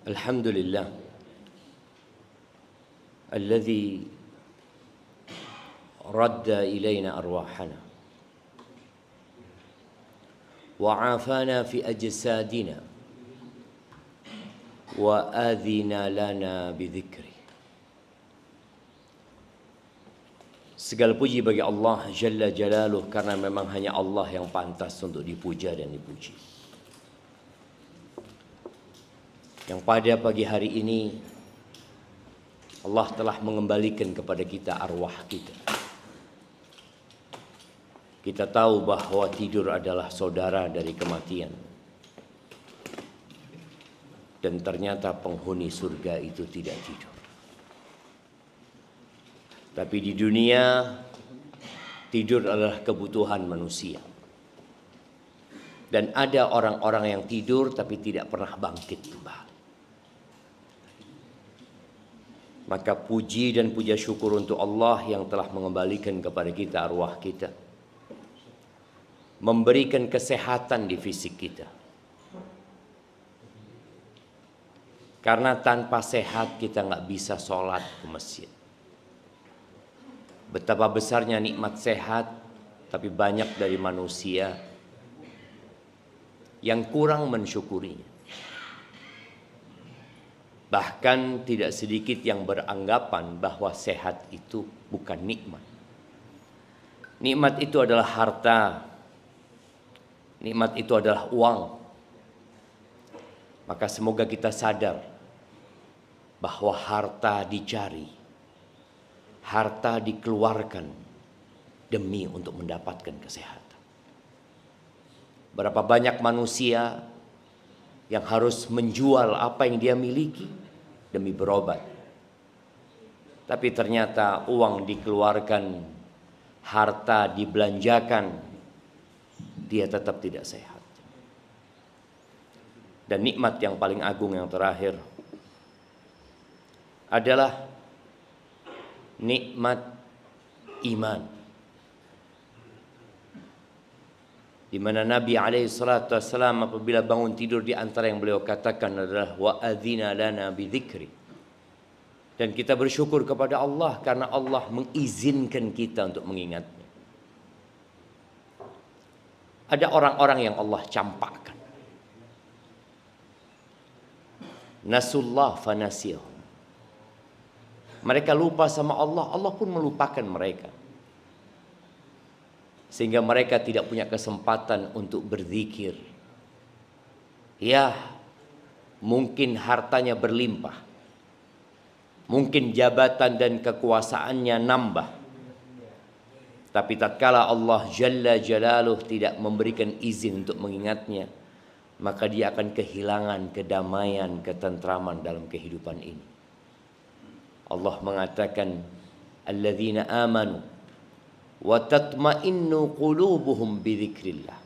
Alhamdulillah alladzi radda ilaina arwahana wa afana fi ajsadina wa adhina lana bidzikri. Segala puji bagi Allah Jalla Jalaluh, karena memang hanya Allah yang pantas untuk dipuja dan dipuji. Yang pada pagi hari ini Allah telah mengembalikan kepada kita arwah kita. Kita tahu bahwa tidur adalah saudara dari kematian. Dan ternyata penghuni surga itu tidak tidur. Tapi di dunia, tidur adalah kebutuhan manusia. Dan ada orang-orang yang tidur tapi tidak pernah bangkit kembali. Maka puji dan puja syukur untuk Allah yang telah mengembalikan kepada kita arwah kita, memberikan kesehatan di fisik kita. Karena tanpa sehat kita nggak bisa sholat ke masjid. Betapa besarnya nikmat sehat, tapi banyak dari manusia yang kurang mensyukurinya. Bahkan tidak sedikit yang beranggapan bahwa sehat itu bukan nikmat. Nikmat itu adalah harta. Nikmat itu adalah uang. Maka semoga kita sadar bahwa harta dicari, harta dikeluarkan demi untuk mendapatkan kesehatan. Berapa banyak manusia yang harus menjual apa yang dia miliki demi berobat. Tapi ternyata uang dikeluarkan, harta dibelanjakan, dia tetap tidak sehat. Dan nikmat yang paling agung yang terakhir adalah nikmat iman, di mana Nabi SAW apabila bangun tidur, di antara yang beliau katakan adalah wa adzina lana bidzikri. Dan kita bersyukur kepada Allah karena Allah mengizinkan kita untuk mengingatnya. Ada orang-orang yang Allah campakkan. Nasullah fanasiyahum. Mereka lupa sama Allah, Allah pun melupakan mereka. Sehingga mereka tidak punya kesempatan untuk berzikir. Ya, mungkin hartanya berlimpah. Mungkin jabatan dan kekuasaannya nambah. Tapi tatkala Allah Jalla Jalaluh tidak memberikan izin untuk mengingatnya, maka dia akan kehilangan kedamaian, ketentraman dalam kehidupan ini. Allah mengatakan, alladzina amanu wa tatma'innu qulubuhum bidzikrillah.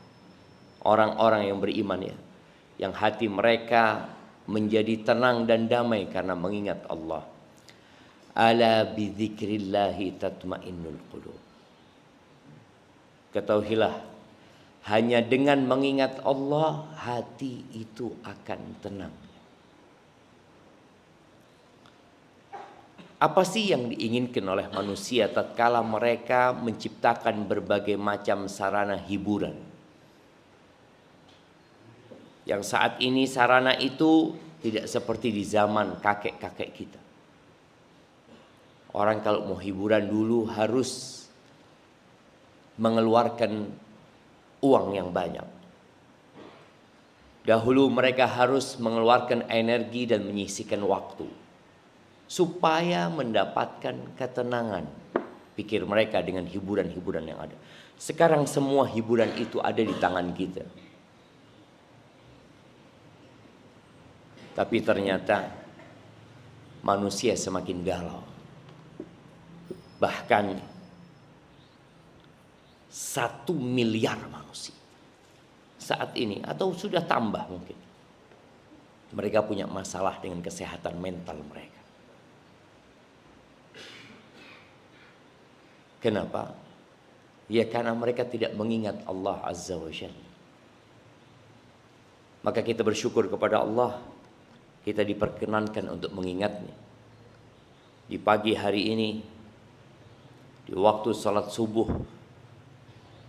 Orang-orang yang beriman, ya, yang hati mereka menjadi tenang dan damai karena mengingat Allah. Ala bidzikrillahi tatma'innul qulub. Ketahuilah, hanya dengan mengingat Allah hati itu akan tenang. Apa sih yang diinginkan oleh manusia tatkala mereka menciptakan berbagai macam sarana hiburan? Yang saat ini sarana itu tidak seperti di zaman kakek-kakek kita. Orang kalau mau hiburan dulu harus mengeluarkan uang yang banyak. Dahulu mereka harus mengeluarkan energi dan menyisihkan waktu supaya mendapatkan ketenangan pikir mereka dengan hiburan-hiburan yang ada. Sekarang semua hiburan itu ada di tangan kita. Tapi ternyata manusia semakin galau. Bahkan 1 miliar manusia saat ini, atau sudah tambah mungkin, mereka punya masalah dengan kesehatan mental mereka. Kenapa? Ya karena mereka tidak mengingat Allah Azza wa Jalla. Maka kita bersyukur kepada Allah kita diperkenankan untuk mengingatnya. Di pagi hari ini, di waktu salat subuh,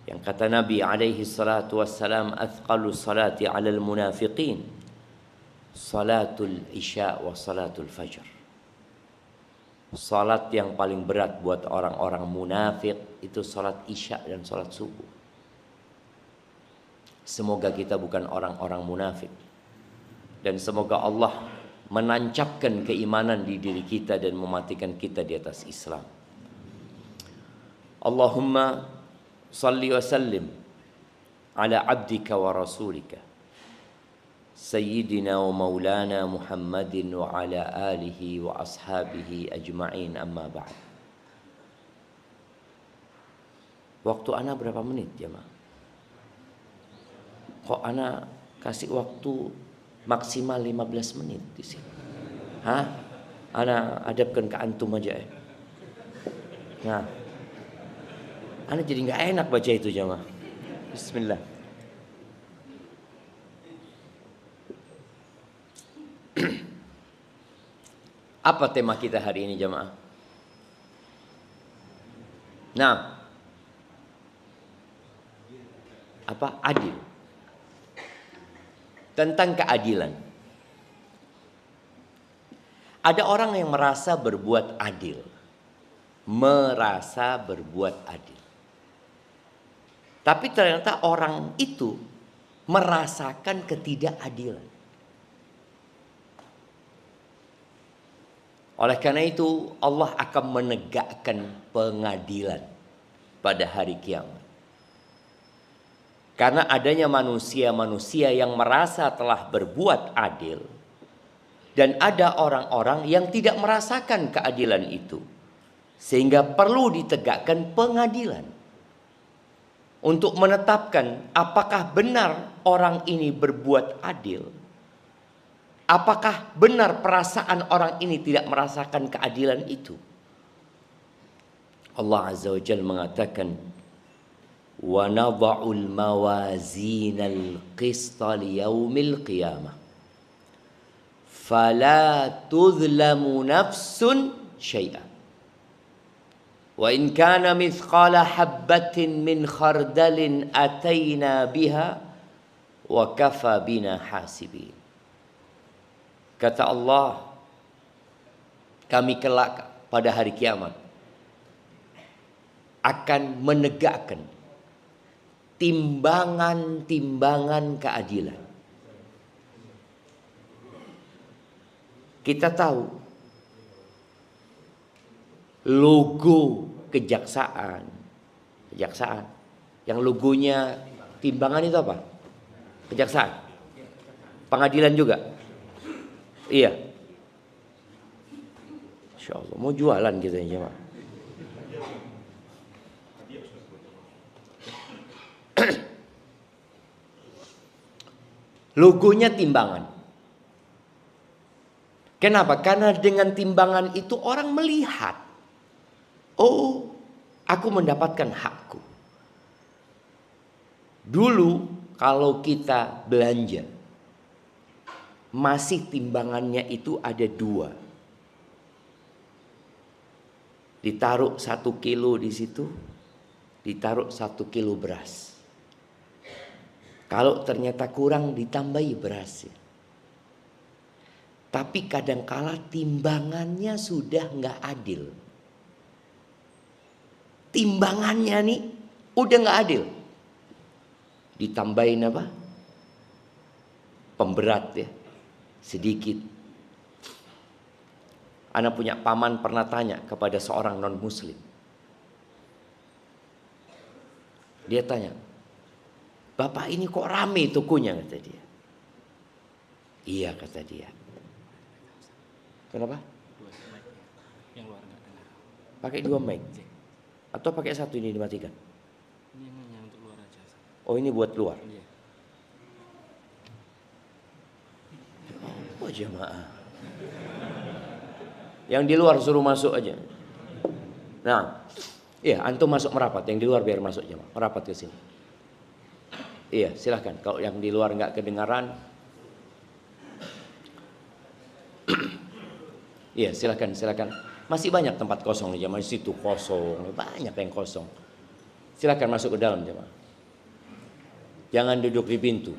yang kata Nabi alaihi salatu wassalam, athqalu salati alal munafiqin salatul isya wa salatul fajr. Salat yang paling berat buat orang-orang munafik itu salat isya dan salat subuh. Semoga kita bukan orang-orang munafik, dan semoga Allah menancapkan keimanan di diri kita dan mematikan kita di atas Islam. Allahumma salli wa sallim ala abdika wa rasulika Sayyidina wa maulana Muhammadin wa ala alihi wa ashabihi ajma'in, amma ba'd. Waktu ana berapa menit jemaah? Kok ana kasih waktu maksimal 15 menit di sini? Hah? Ana adabkan ke antum aja ya. Nah, ana jadi nggak enak baca itu jemaah. Bismillah. Apa tema kita hari ini jemaah? Nah, apa? Adil. Tentang keadilan. Ada orang yang merasa berbuat adil. Merasa berbuat adil. Tapi ternyata orang itu merasakan ketidakadilan. Oleh karena itu Allah akan menegakkan pengadilan pada hari kiamat. Karena adanya manusia-manusia yang merasa telah berbuat adil, dan ada orang-orang yang tidak merasakan keadilan itu, sehingga perlu ditegakkan pengadilan untuk menetapkan apakah benar orang ini berbuat adil, apakah benar perasaan orang ini tidak merasakan keadilan itu. Allah Azza wa Jalla mengatakan, wa nadha'ul mawazinal qista liyaumil qiyamah fala tudhlamu nafsun syai'an wa in kana mithqala habbatin min khardalin ataina biha wa kafa bina hasibin. Kata Allah, kami kelak pada hari kiamat akan menegakkan timbangan-timbangan keadilan. Kita tahu logo kejaksaan, yang logonya timbangan itu apa? Kejaksaan, pengadilan juga. Iya. Insya Allah mau jualan gitu ya jemaah. Logonya timbangan. Kenapa? Karena dengan timbangan itu orang melihat, oh, aku mendapatkan hakku. Dulu kalau kita belanja, masih timbangannya itu ada 2. Ditaruh 1 kilo di situ, ditaruh 1 kilo beras. Kalau ternyata kurang ditambahi beras. Tapi kadangkala timbangannya sudah nggak adil. Timbangannya nih udah nggak adil. Ditambahin apa? Pemberat ya, sedikit. Ana punya paman pernah tanya kepada seorang non muslim. Dia tanya, "Bapak ini kok rame tokonya?" kata dia. Iya kata dia. Kenapa? Yang luar enggak dengar. Pakai 2 mic. Atau pakai 1 ini dimatikan? Ini yang untuk luar aja. Oh ini buat luar? Iya. Oh jemaah. Yang di luar suruh masuk aja. Nah, iya antum masuk merapat. Yang di luar biar masuk jemaah. Merapat ke sini. Iya silahkan. Kalau yang di luar nggak kedengaran. Iya, silakan, silakan. Masih banyak tempat kosong di jemaah, situ kosong, banyak yang kosong. Silakan masuk ke dalam jemaah. Jangan duduk di pintu.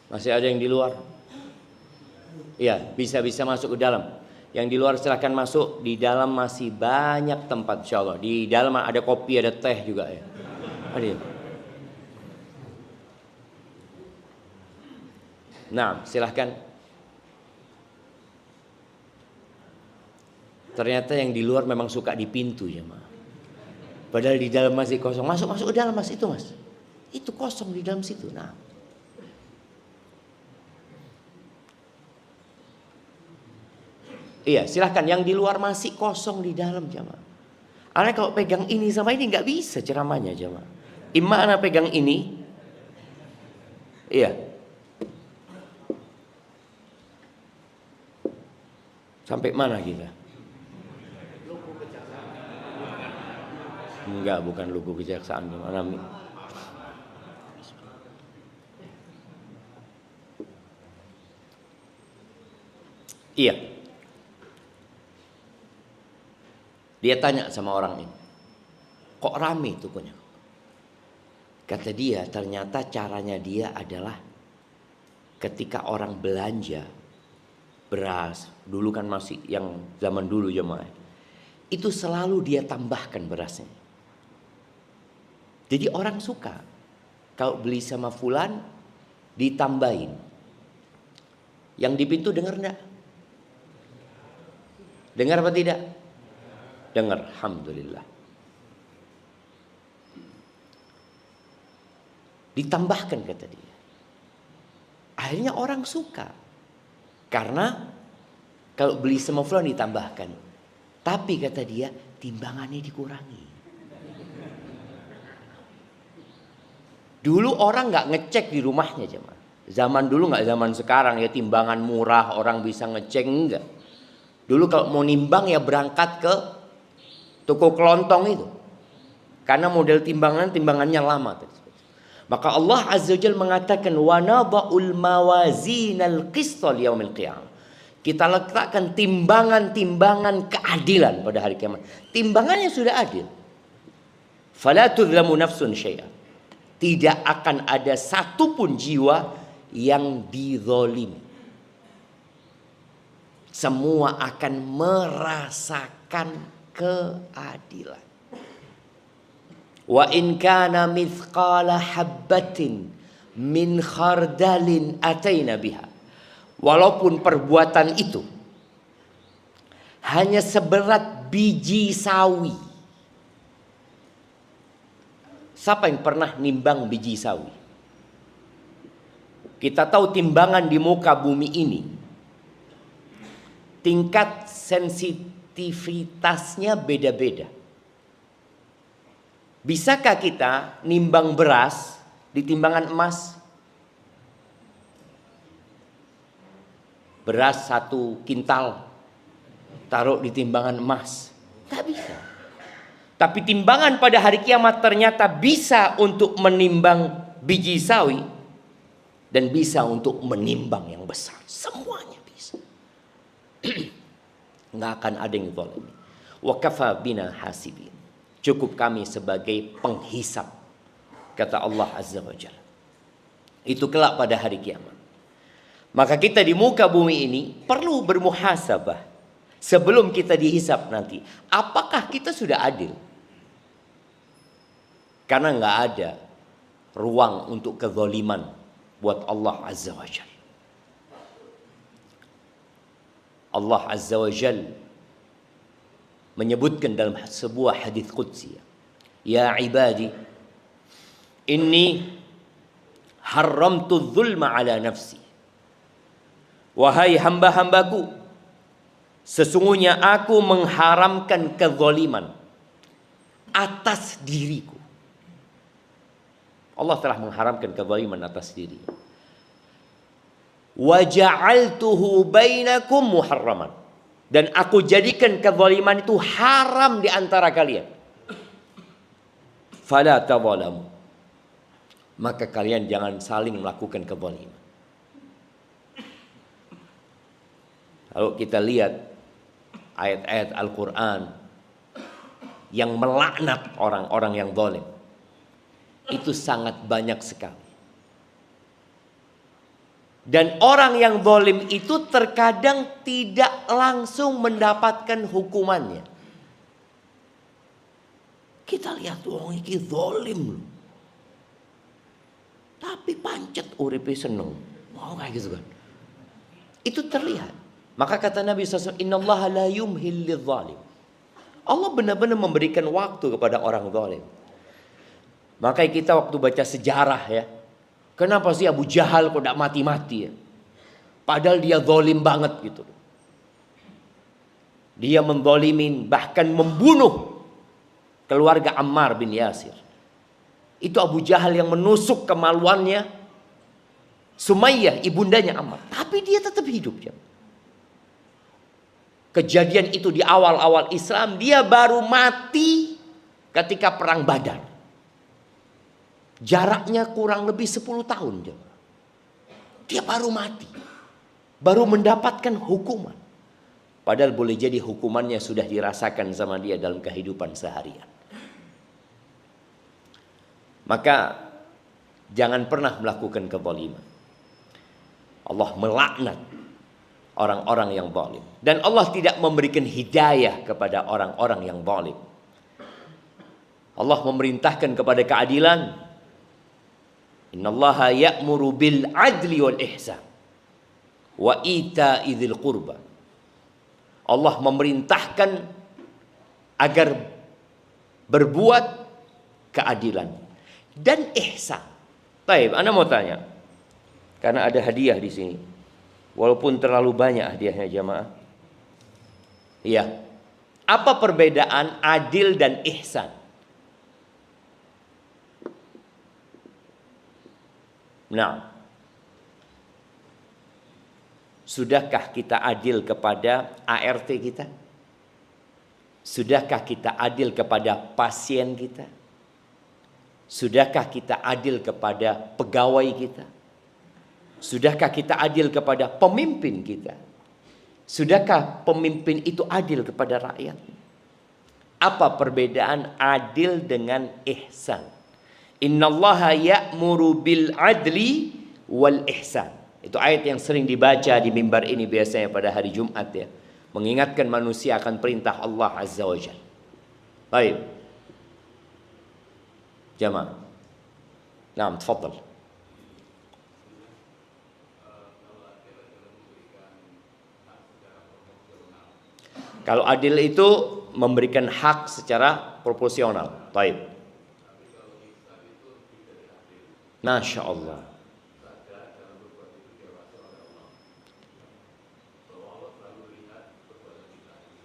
Masih ada yang di luar? Iya, bisa masuk ke dalam. Yang di luar silakan masuk. Di dalam masih banyak tempat, insyaallah. Di dalam ada kopi, ada teh juga ya. Ada. Nah, silahkan. Ternyata yang di luar memang suka di pintu ya, Ma. Padahal di dalam masih kosong. Masuk ke dalam, Mas, itu, Mas. Itu kosong di dalam situ. Nah. Iya, silahkan. Yang di luar masih kosong di dalam, jamaah. Karena kalau pegang ini sama ini nggak bisa ceramahnya, jamaah. Imma ana pegang ini, iya. Sampai mana kita? Enggak, bukan logo kejaksaan, gimana? Iya. Dia tanya sama orang ini, kok rame tukunya? Kata dia, ternyata caranya dia adalah ketika orang belanja beras, dulu kan masih yang zaman dulu jemaah, itu selalu dia tambahkan berasnya. Jadi orang suka kalau beli sama fulan ditambahin. Yang di pintu dengar enggak? Dengar apa tidak? Dengar, alhamdulillah. Ditambahkan kata dia. Akhirnya orang suka. Karena kalau beli sama fulan ditambahkan. Tapi kata dia, timbangannya dikurangi. Dulu orang nggak ngecek di rumahnya, jemaah. Zaman dulu nggak zaman sekarang ya, timbangan murah orang bisa ngecek, enggak. Dulu kalau mau nimbang ya berangkat ke toko kelontong itu. Karena model timbangannya lama. Maka Allah Azza wa Jalla mengatakan wa nadha'ul mawazinal qista liyaumil qiyamah. Kita letakkan timbangan-timbangan keadilan pada hari kiamat. Timbangannya sudah adil. Fala tudlamu nafsun syai'a. Tidak akan ada satupun jiwa yang dizalimi. Semua akan merasakan keadilan. Wa in kana mithqala habbatin min khardalin ataina biha. Walaupun perbuatan itu hanya seberat biji sawi. Siapa yang pernah nimbang biji sawi? Kita tahu timbangan di muka bumi ini tingkat sensitivitasnya beda-beda. Bisakah kita nimbang beras di timbangan emas? Beras 1 kintal taruh di timbangan emas. Tak bisa. Tapi timbangan pada hari kiamat ternyata bisa untuk menimbang biji sawi. Dan bisa untuk menimbang yang besar. Semuanya bisa. Nggak akan ada yang zalim. Wa kafa bina hasibin. Cukup kami sebagai penghisap. Kata Allah Azza wa Jalla. Itu kelak pada hari kiamat. Maka kita di muka bumi ini perlu bermuhasabah. Sebelum kita dihisap nanti. Apakah kita sudah adil? Karena nggak ada ruang untuk kezaliman buat Allah Azza wa Jalla. Allah Azza wa Jalla menyebutkan dalam sebuah hadis qudsi, ya ibadi inni haramtu dzulma ala nafsi. Wahai hamba-hambaku, sesungguhnya aku mengharamkan kezaliman atas diriku. Allah telah mengharamkan kezaliman atas diri. Wa ja'altuhu bainakum muharraman. Dan aku jadikan kezaliman itu haram di antara kalian. Fala tadzalamu. maka kalian jangan saling melakukan kezaliman. Kalau kita lihat ayat-ayat Al-Quran yang melaknat orang-orang yang zalim, itu sangat banyak sekali. Dan orang yang zalim itu terkadang tidak langsung mendapatkan hukumannya. Kita lihat orang ini zalim loh, tapi pancet uripe seneng. Mau kayak gitu kan. Itu terlihat. Maka kata Nabi SAW, innallaha la yumhil lidzalim. Allah benar-benar memberikan waktu kepada orang zalim. Makanya kita waktu baca sejarah ya, kenapa sih Abu Jahal kok tidak mati-mati ya? Padahal dia zalim banget gitu. Dia menzalimin, bahkan membunuh keluarga Ammar bin Yasir. Itu Abu Jahal yang menusuk kemaluannya Sumayyah, ibundanya Ammar. Tapi dia tetap hidup ya. Kejadian itu di awal-awal Islam, dia baru mati ketika perang Badar. Jaraknya kurang lebih 10 tahun. Dia baru mati. Baru mendapatkan hukuman. Padahal boleh jadi hukumannya sudah dirasakan sama dia dalam kehidupan seharian. Maka jangan pernah melakukan kezaliman. Allah melaknat orang-orang yang zalim. Dan Allah tidak memberikan hidayah kepada orang-orang yang zalim. Allah memerintahkan kepada keadilan. Innallaha ya'muru bil adli wal ihsan wa ita'i dzil qurba. Allah memerintahkan agar berbuat keadilan dan ihsan. Baik, Anda mau tanya. Karena ada hadiah di sini. Walaupun terlalu banyak hadiahnya jamaah. Iya. Apa perbedaan adil dan ihsan? Nah, sudahkah kita adil kepada ART kita? Sudahkah kita adil kepada pasien kita? Sudahkah kita adil kepada pegawai kita? Sudahkah kita adil kepada pemimpin kita? Sudahkah pemimpin itu adil kepada rakyat? Apa perbedaan adil dengan ihsan? Innallaha ya'muru bil adli wal ihsan. Itu ayat yang sering dibaca di mimbar ini biasanya pada hari Jumat ya. Mengingatkan manusia akan perintah Allah Azza wa Jalla. Baik. Jamaah. Naam, tafadhal. Kalau adil itu memberikan hak secara proporsional. Baik. Masya Allah.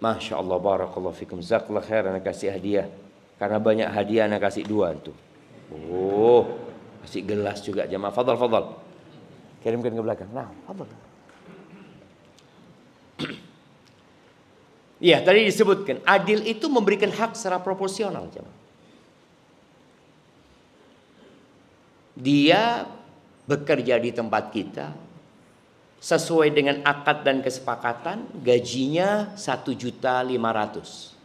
Masya Allah, barakallahu fikum. Jazakallah khair, anak kasih hadiah. Karena banyak hadiah, anak kasih 2 tuh. Oh, kasih gelas juga jamaah. Fadal, fadal. Kirimkan ke belakang. Nah, fadal. Iya, tadi disebutkan adil itu memberikan hak secara proporsional, jemaah. Dia bekerja di tempat kita sesuai dengan akad dan kesepakatan, gajinya 1.500.000.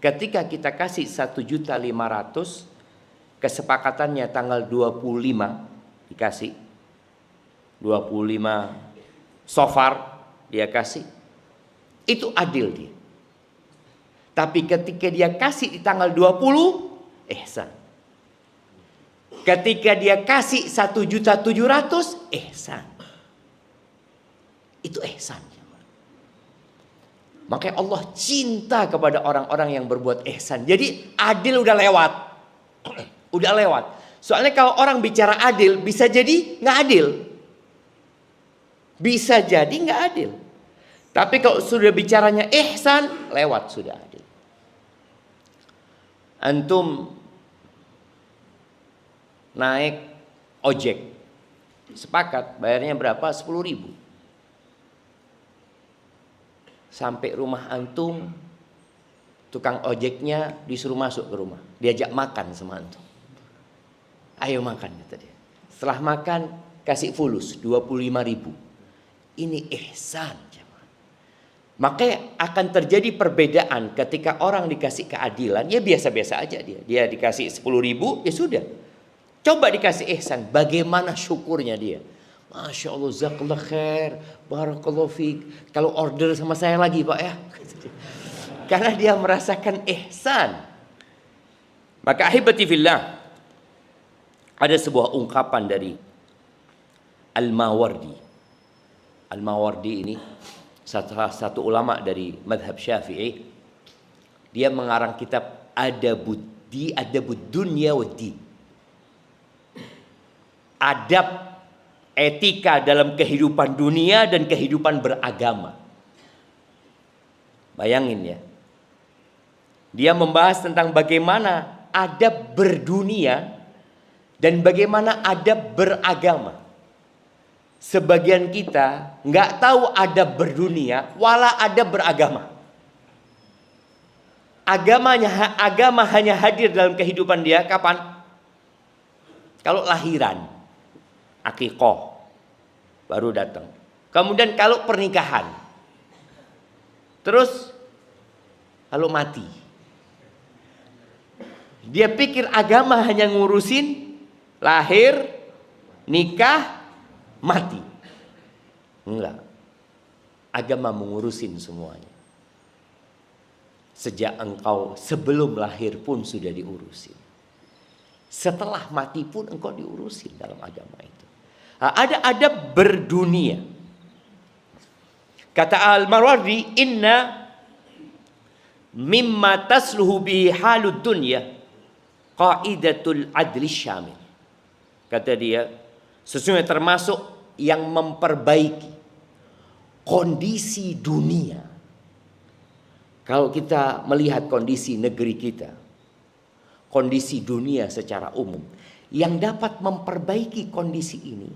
Ketika kita kasih 1.500.000, kesepakatannya tanggal 25 dikasih 25 Safar dia kasih. Itu adil dia. Tapi ketika dia kasih di tanggal 20, ihsan. Ketika dia kasih 1.700.000, ihsan. Itu ihsan. Makanya Allah cinta kepada orang-orang yang berbuat ihsan. Jadi adil udah lewat. Udah lewat. Soalnya kalau orang bicara adil, bisa jadi nggak adil. Bisa jadi nggak adil. Tapi kalau sudah bicaranya ihsan, lewat sudah adil. Antum naik ojek, sepakat bayarnya berapa? 10.000. Sampai rumah antum, tukang ojeknya disuruh masuk ke rumah, diajak makan sama antum. Ayo makan, kata dia. Setelah makan, kasih fulus 25.000. Ini ihsan. Makanya akan terjadi perbedaan ketika orang dikasih keadilan, ya biasa-biasa aja dia. Dia dikasih 10.000, ya sudah. Coba dikasih ihsan, bagaimana syukurnya dia? Masya Allah, jazakallah khair, barakallahu fiik. Kalau order sama saya lagi Pak ya. Karena dia merasakan ihsan. Maka ahibati fillah, ada sebuah ungkapan dari Al-Mawardi. Al-Mawardi ini salah satu ulama dari madhab Syafi'i. Dia mengarang kitab Adabud Dunya Waddin. Adab, etika dalam kehidupan dunia dan kehidupan beragama. Bayangin ya. Dia membahas tentang bagaimana adab berdunia dan bagaimana adab beragama. Sebagian kita nggak tahu adab berdunia, wala adab beragama. Agama hanya hadir dalam kehidupan dia kapan? Kalau lahiran, akikoh, baru datang. Kemudian kalau pernikahan, terus kalau mati. Dia pikir agama hanya ngurusin lahir, nikah, mati. Enggak. Agama mengurusin semuanya. Sejak engkau sebelum lahir pun sudah diurusin. Setelah mati pun engkau diurusin dalam agama itu. Ada adab berdunia. Kata Al-Mawardi, inna mimma tasluhu bihi halud dunya qaidatul adli syamil. Kata dia, sesungguhnya termasuk yang memperbaiki kondisi dunia. Kalau kita melihat kondisi negeri kita, kondisi dunia secara umum, yang dapat memperbaiki kondisi ini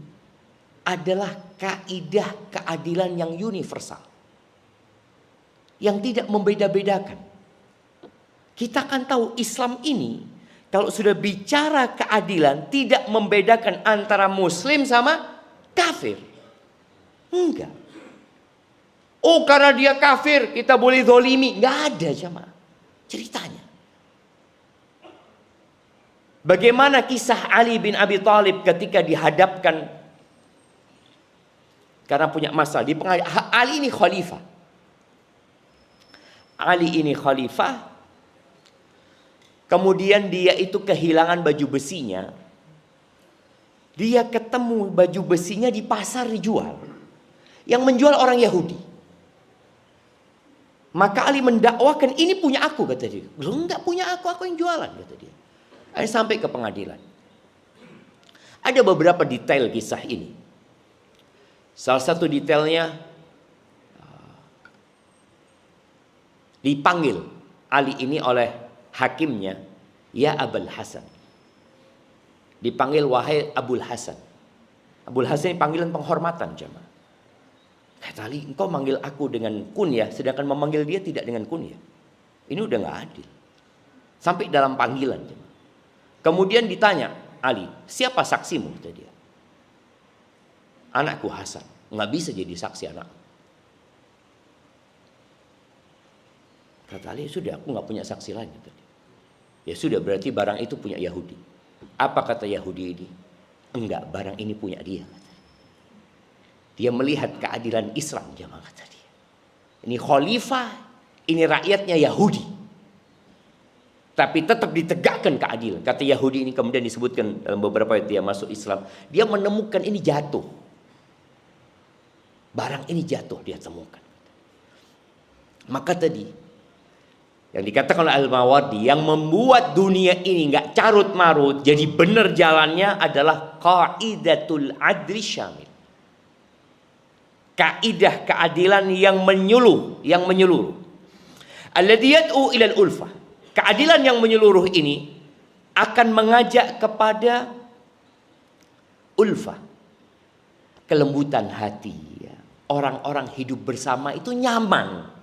adalah kaidah keadilan yang universal, yang tidak membeda-bedakan. Kita kan tahu Islam ini kalau sudah bicara keadilan tidak membedakan antara muslim sama kafir. Enggak. Oh karena dia kafir kita boleh zolimi. Enggak ada jemaah ceritanya. Bagaimana kisah Ali bin Abi Thalib ketika dihadapkan karena punya masalah di pengadilan. Ali ini khalifah. Ali ini khalifah. Kemudian dia itu kehilangan baju besinya. Dia ketemu baju besinya di pasar dijual. Yang menjual orang Yahudi. Maka Ali mendakwakan ini punya aku kata dia. Belum enggak punya aku yang jualan kata dia. Ali sampai ke pengadilan. Ada beberapa detail kisah ini. Salah satu detailnya dipanggil Ali ini oleh hakimnya, ya Abul Hasan. Dipanggil wahai Abul Hasan. Abul Hasan ini panggilan penghormatan jemaah. Kata Ali, engkau manggil aku dengan kunyah, sedangkan memanggil dia tidak dengan kunyah. Ini udah nggak adil. Sampai dalam panggilan jemaah. Kemudian ditanya Ali, siapa saksimu? Kata dia. Anakku Hasan. Nggak bisa jadi saksi anak. Kata Ali, sudah aku nggak punya saksi lain. Kata dia. Ya sudah berarti barang itu punya Yahudi. Apa kata Yahudi ini? Enggak, barang ini punya dia. Dia melihat keadilan Islam, jemaah kata dia. Ini khalifah, ini rakyatnya Yahudi. Tapi tetap ditegakkan keadilan. Kata Yahudi ini kemudian disebutkan dalam beberapa ayat dia masuk Islam. Dia menemukan ini jatuh. Barang ini jatuh dia temukan. Maka tadi yang dikatakan oleh Al-Mawardi, yang membuat dunia ini nggak carut marut, jadi benar jalannya adalah qaidatul adli syamil. Kaidah keadilan yang menyeluruh. Alladzi yad'u ilal ulfah. Keadilan yang menyeluruh ini akan mengajak kepada ulfah, kelembutan hati. Orang-orang hidup bersama itu nyaman.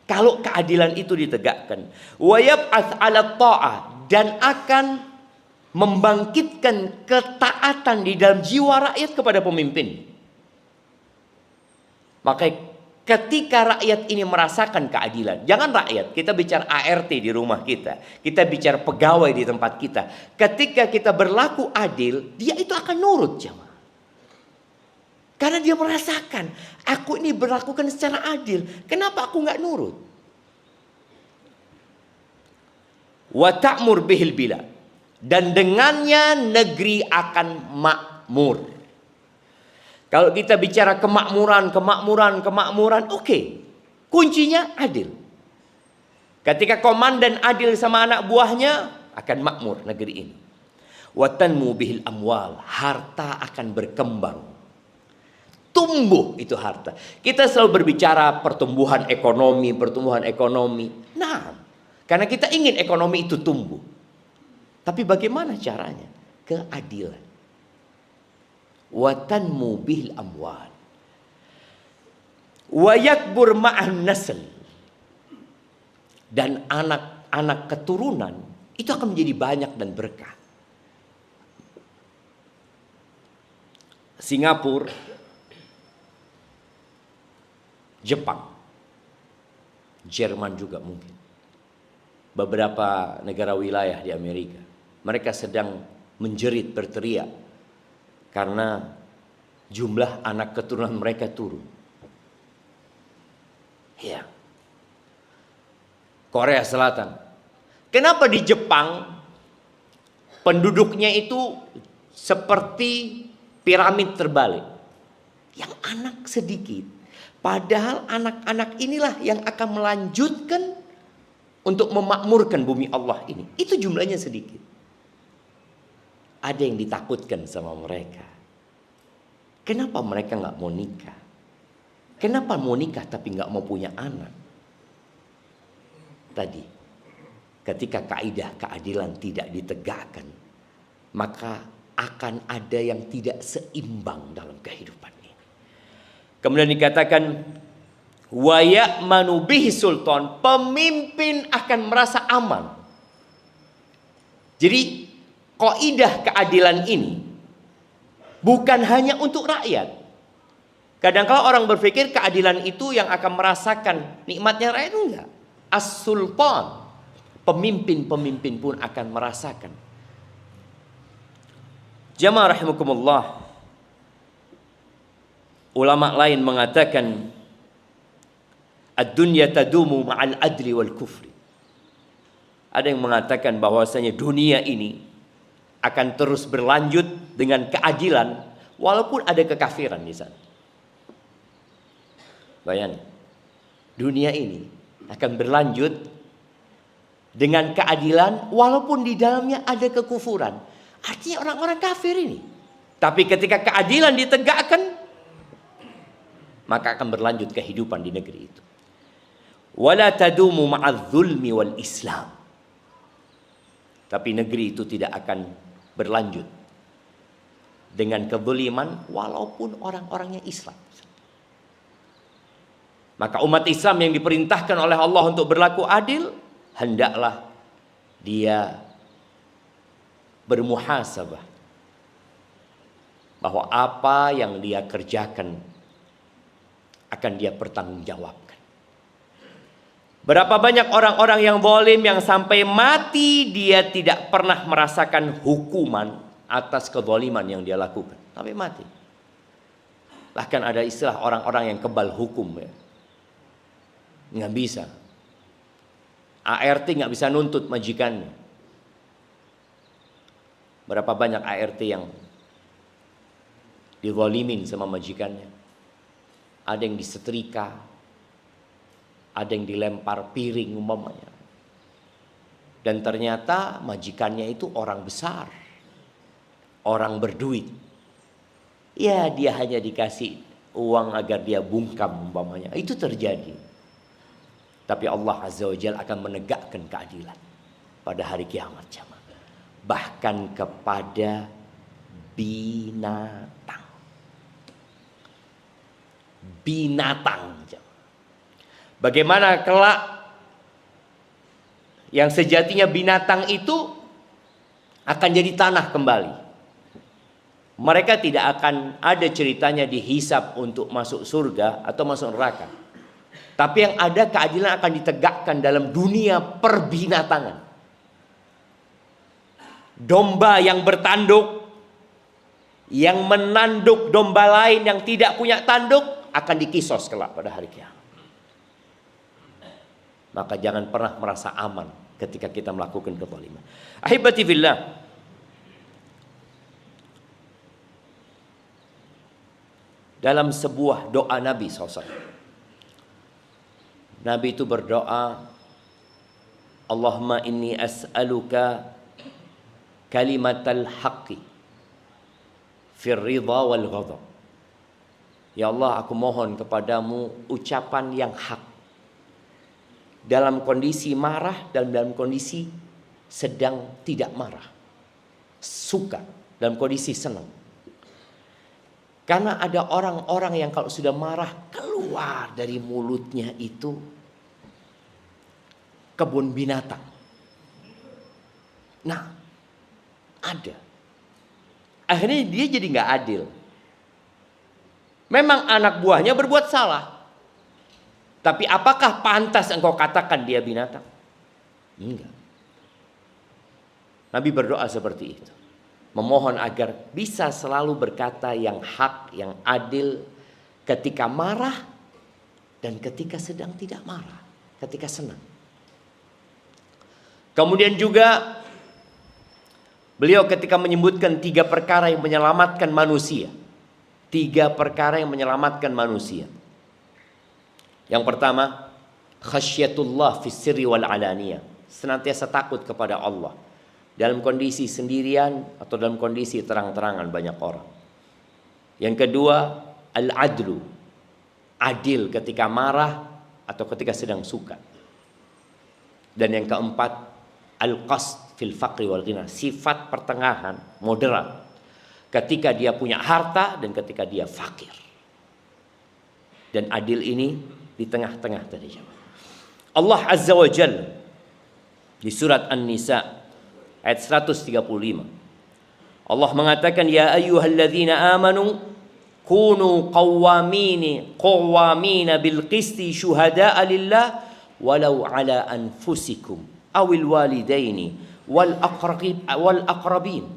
Kalau keadilan itu ditegakkan, wa yab'ats 'ala ta'ah, dan akan membangkitkan ketaatan di dalam jiwa rakyat kepada pemimpin. Maka ketika rakyat ini merasakan keadilan, jangan rakyat, kita bicara ART di rumah kita bicara pegawai di tempat kita. Ketika kita berlaku adil, dia itu akan nurut, jemaah. Karena dia merasakan, aku ini berlakukan secara adil, kenapa aku nggak nurut? Wa ta'mur bihil bilad, dan dengannya negeri akan makmur. Kalau kita bicara kemakmuran, oke. Kuncinya adil. Ketika komandan adil sama anak buahnya, akan makmur negeri ini. Wa tanmu bihil amwal, harta akan berkembang. Tumbuh itu harta. Kita selalu berbicara pertumbuhan ekonomi. Nah, karena kita ingin ekonomi itu tumbuh. Tapi bagaimana caranya? Keadilan. Wa tanmu bihil amwal wa yakbur ma'an nasl, dan anak-anak keturunan itu akan menjadi banyak dan berkah. Singapura, Jepang, Jerman juga mungkin, beberapa negara wilayah di Amerika, mereka sedang menjerit, berteriak karena jumlah anak keturunan mereka turun. Ya. Korea Selatan. Kenapa di Jepang penduduknya itu seperti piramid terbalik? Yang anak sedikit. Padahal anak-anak inilah yang akan melanjutkan untuk memakmurkan bumi Allah ini. Itu jumlahnya sedikit. Ada yang ditakutkan sama mereka. Kenapa mereka nggak mau nikah? Kenapa mau nikah tapi nggak mau punya anak? Tadi, ketika kaidah keadilan tidak ditegakkan, maka akan ada yang tidak seimbang dalam kehidupan ini. Kemudian dikatakan, wa ya'manu bihi sultan, pemimpin akan merasa aman. Jadi kaidah keadilan ini bukan hanya untuk rakyat. Kadang-kala orang berpikir keadilan itu yang akan merasakan nikmatnya rakyat, enggak. As-sultan, pemimpin-pemimpin pun akan merasakan. Jamaah rahimakumullah, ulama lain mengatakan ad-dunya tadumu ma'al adli wal kufri. Ada yang mengatakan bahwasanya dunia ini akan terus berlanjut dengan keadilan walaupun ada kekafiran di sana. Bayangin, dunia ini akan berlanjut dengan keadilan walaupun di dalamnya ada kekufuran. Artinya orang-orang kafir ini. Tapi ketika keadilan ditegakkan, maka akan berlanjut kehidupan di negeri itu. Wala tadumu ma'adz zulmi wal Islam. Tapi negeri itu tidak akan berlanjut dengan kezaliman walaupun orang-orangnya Islam. Maka umat Islam yang diperintahkan oleh Allah untuk berlaku adil, hendaklah dia bermuhasabah bahwa apa yang dia kerjakan akan dia pertanggungjawabkan. Berapa banyak orang-orang yang zalim yang sampai mati dia tidak pernah merasakan hukuman atas kezaliman yang dia lakukan. Sampai mati. Bahkan ada istilah orang-orang yang kebal hukum, ya. Nggak bisa. ART nggak bisa nuntut majikannya. Berapa banyak ART yang dizalimin sama majikannya. Ada yang disetrika, ada yang dilempar piring umpamanya. Dan ternyata majikannya itu orang besar, orang berduit. Ya, dia hanya dikasih uang agar dia bungkam umpamanya. Itu terjadi. Tapi Allah Azza wa Jalla akan menegakkan keadilan pada hari kiamat, jamaah. Bahkan kepada binatang. Binatang, jamaah. Bagaimana kelak yang sejatinya binatang itu akan jadi tanah kembali. Mereka tidak akan ada ceritanya dihisap untuk masuk surga atau masuk neraka. Tapi yang ada keadilan akan ditegakkan dalam dunia perbinatangan. Domba yang bertanduk, yang menanduk domba lain yang tidak punya tanduk, akan dikisos kelak pada hari kiamat. Maka jangan pernah merasa aman ketika kita melakukan kezaliman. Ahibati fillah, dalam sebuah doa Nabi SAW, Nabi itu berdoa, Allahumma inni as'aluka kalimatal haqqi fir ridha wal ghadab. Ya Allah, aku mohon kepadamu ucapan yang hak dalam kondisi marah dan dalam kondisi sedang tidak marah, suka dalam kondisi senang. Karena ada orang-orang yang kalau sudah marah, keluar dari mulutnya itu kebun binatang. Nah, ada. Akhirnya dia jadi nggak adil. Memang anak buahnya berbuat salah. Tapi apakah pantas engkau katakan dia binatang? Enggak. Nabi berdoa seperti itu. Memohon agar bisa selalu berkata yang hak, yang adil ketika marah dan ketika sedang tidak marah, ketika senang. Kemudian juga beliau ketika menyebutkan 3 perkara yang menyelamatkan manusia. 3 perkara yang menyelamatkan manusia. Yang pertama, khasyatullah fis sirri wal alaniyah. Senantiasa takut kepada Allah. Dalam kondisi sendirian atau dalam kondisi terang-terangan banyak orang. Yang kedua, al-adlu. Adil ketika marah atau ketika sedang suka. Dan yang keempat, al-qasd fil faqri wal ghina. Sifat pertengahan, moderat. Ketika dia punya harta dan ketika dia fakir. Dan adil ini di tengah-tengah tadi. Allah Azza wa Jalla di surat An-Nisa ayat 135. Allah mengatakan, ya ayyuhalladzina amanu kunu qawwamina bil qisti syuhada'a lillah walau ala anfusikum awil walidaini wal aqrabin.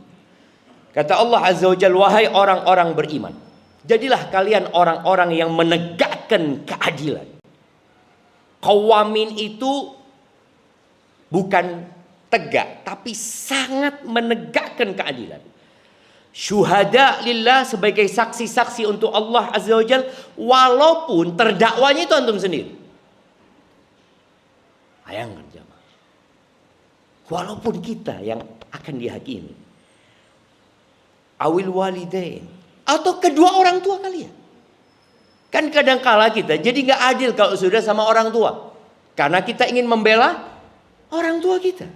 Kata Allah Azza wa Jalla, wahai orang-orang beriman, jadilah kalian orang-orang yang menegakkan keadilan. Qawamin itu bukan tegak, tapi sangat menegakkan keadilan. Syuhada lillah, sebagai saksi-saksi untuk Allah Azza wa Jalla, walaupun terdakwanya itu antum sendiri. Bayangkan jemaah, walaupun kita yang akan dihakimi, awil walidain, atau kedua orang tua kalian. Kan kadang-kala kita jadi nggak adil kalau sudah sama orang tua, karena kita ingin membela orang tua kita,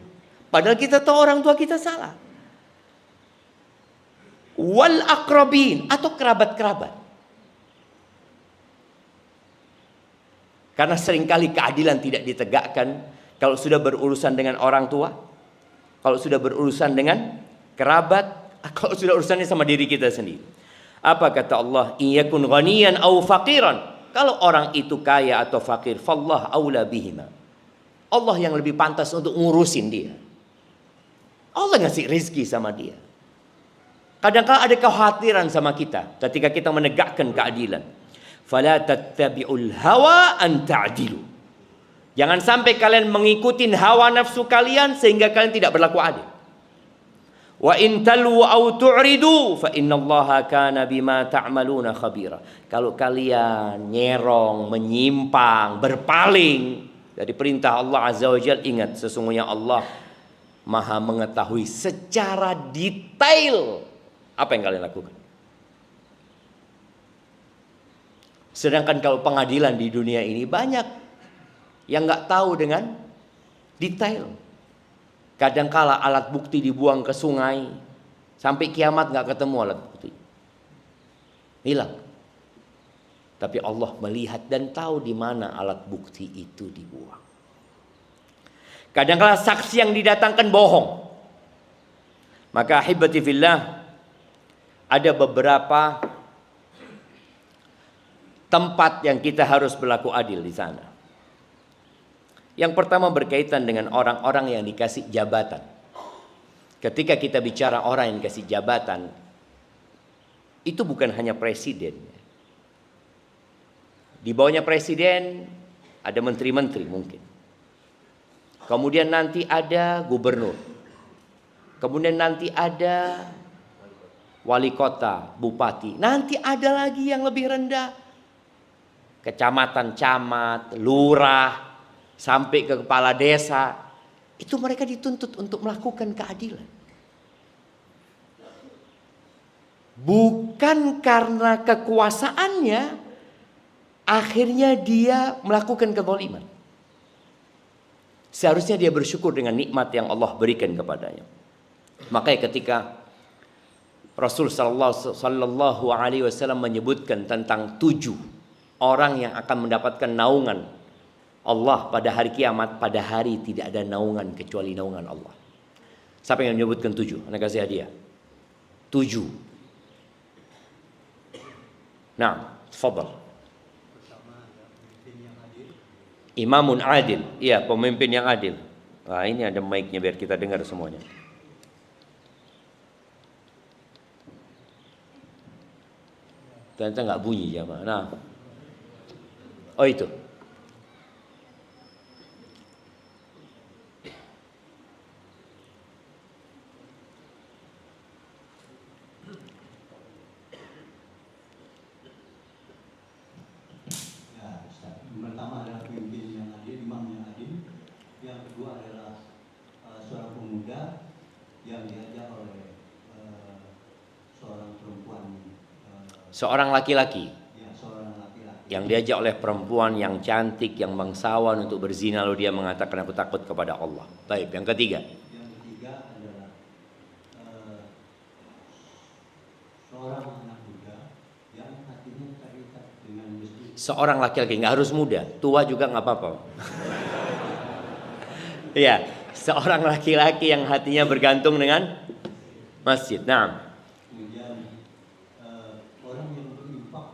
padahal kita tahu orang tua kita salah. Wal aqrabin, atau kerabat-kerabat. Karena seringkali keadilan tidak ditegakkan kalau sudah berurusan dengan orang tua, kalau sudah berurusan dengan kerabat, kalau sudah urusannya sama diri kita sendiri. Apa kata Allah? Iyakun ghaniyan aw faqiran. Kalau orang itu kaya atau fakir, fallah aula bihima. Allah yang lebih pantas untuk ngurusin dia. Allah ngasih rezeki sama dia. Kadang-kadang ada kekhawatiran sama kita ketika kita menegakkan keadilan. Fala tattabi'ul hawa an ta'dilu. Jangan sampai kalian mengikuti hawa nafsu kalian sehingga kalian tidak berlaku adil. Wa in talu aw tu'ridu fa innallaha kana bima ta'maluna khabira. Kalau kalian nyerong, menyimpang, berpaling dari perintah Allah Azza wa Jalla, ingat sesungguhnya Allah Maha mengetahui secara detail apa yang kalian lakukan. Sedangkan kalau pengadilan di dunia ini banyak yang nggak tahu dengan detail. Kadangkala alat bukti dibuang ke sungai, sampai kiamat nggak ketemu alat bukti, hilang. Tapi Allah melihat dan tahu di mana alat bukti itu dibuang. Kadangkala saksi yang didatangkan bohong, Maka ahibati fillah, ada beberapa tempat yang kita harus berlaku adil di sana. Yang pertama berkaitan dengan orang-orang yang dikasih jabatan. Ketika kita bicara orang yang dikasih jabatan, itu bukan hanya presiden. Di bawahnya presiden ada menteri-menteri mungkin. Kemudian nanti ada gubernur. Kemudian nanti ada wali kota, bupati. Nanti ada lagi yang lebih rendah. Kecamatan, camat, lurah, sampai ke kepala desa. Itu mereka dituntut untuk melakukan keadilan. Bukan karena kekuasaannya, akhirnya dia melakukan kezaliman. Seharusnya dia bersyukur dengan nikmat yang Allah berikan kepadanya. Makanya ketika Rasul sallallahu alaihi wasallam menyebutkan tentang 7 orang yang akan mendapatkan naungan Allah pada hari kiamat, pada hari tidak ada naungan kecuali naungan Allah. Siapa yang menyebutkan 7? Anda kasih hadiah. 7. Nah, tafadhal. Imamun adil. Iya, pemimpin yang adil. Nah, ini ada mic-nya biar kita dengar semuanya. Ternyata nggak bunyi jamaah. Nah, oh itu. Pertama adalah pemimpin yang adil, imam yang adil. Yang kedua adalah seorang pemuda yang diajak oleh seorang perempuan. Seorang laki-laki. Ya, seorang laki-laki. Yang diajak oleh perempuan yang cantik, yang bangsawan untuk berzina, lalu dia mengatakan aku takut kepada Allah. Baik, yang ketiga. Yang ketiga adalah seorang anak muda yang hatinya terikat dengan masjid. Seorang laki-laki, nggak harus muda, tua juga nggak apa-apa. Iya, seorang laki-laki yang hatinya bergantung dengan masjid. Nah, Kemudian orang yang berinfak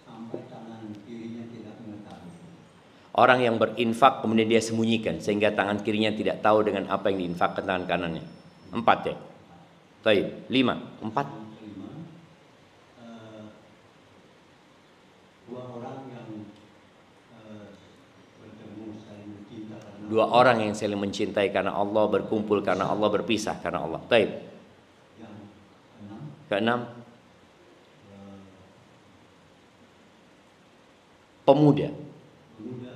sampai tangan kirinya tidak mengetahui. orang yang berinfak kemudian dia sembunyikan sehingga tangan kirinya tidak tahu dengan apa yang diinfakkan tangan kanannya. 4 ya. Baik, 5. 4. Yang kelima, dua orang yang bertemu saling mencinta karena 2 orang yang saling mencintai karena Allah, berkumpul karena Allah, berpisah karena Allah. Baik. yang keenam, Keenam, pemuda. pemuda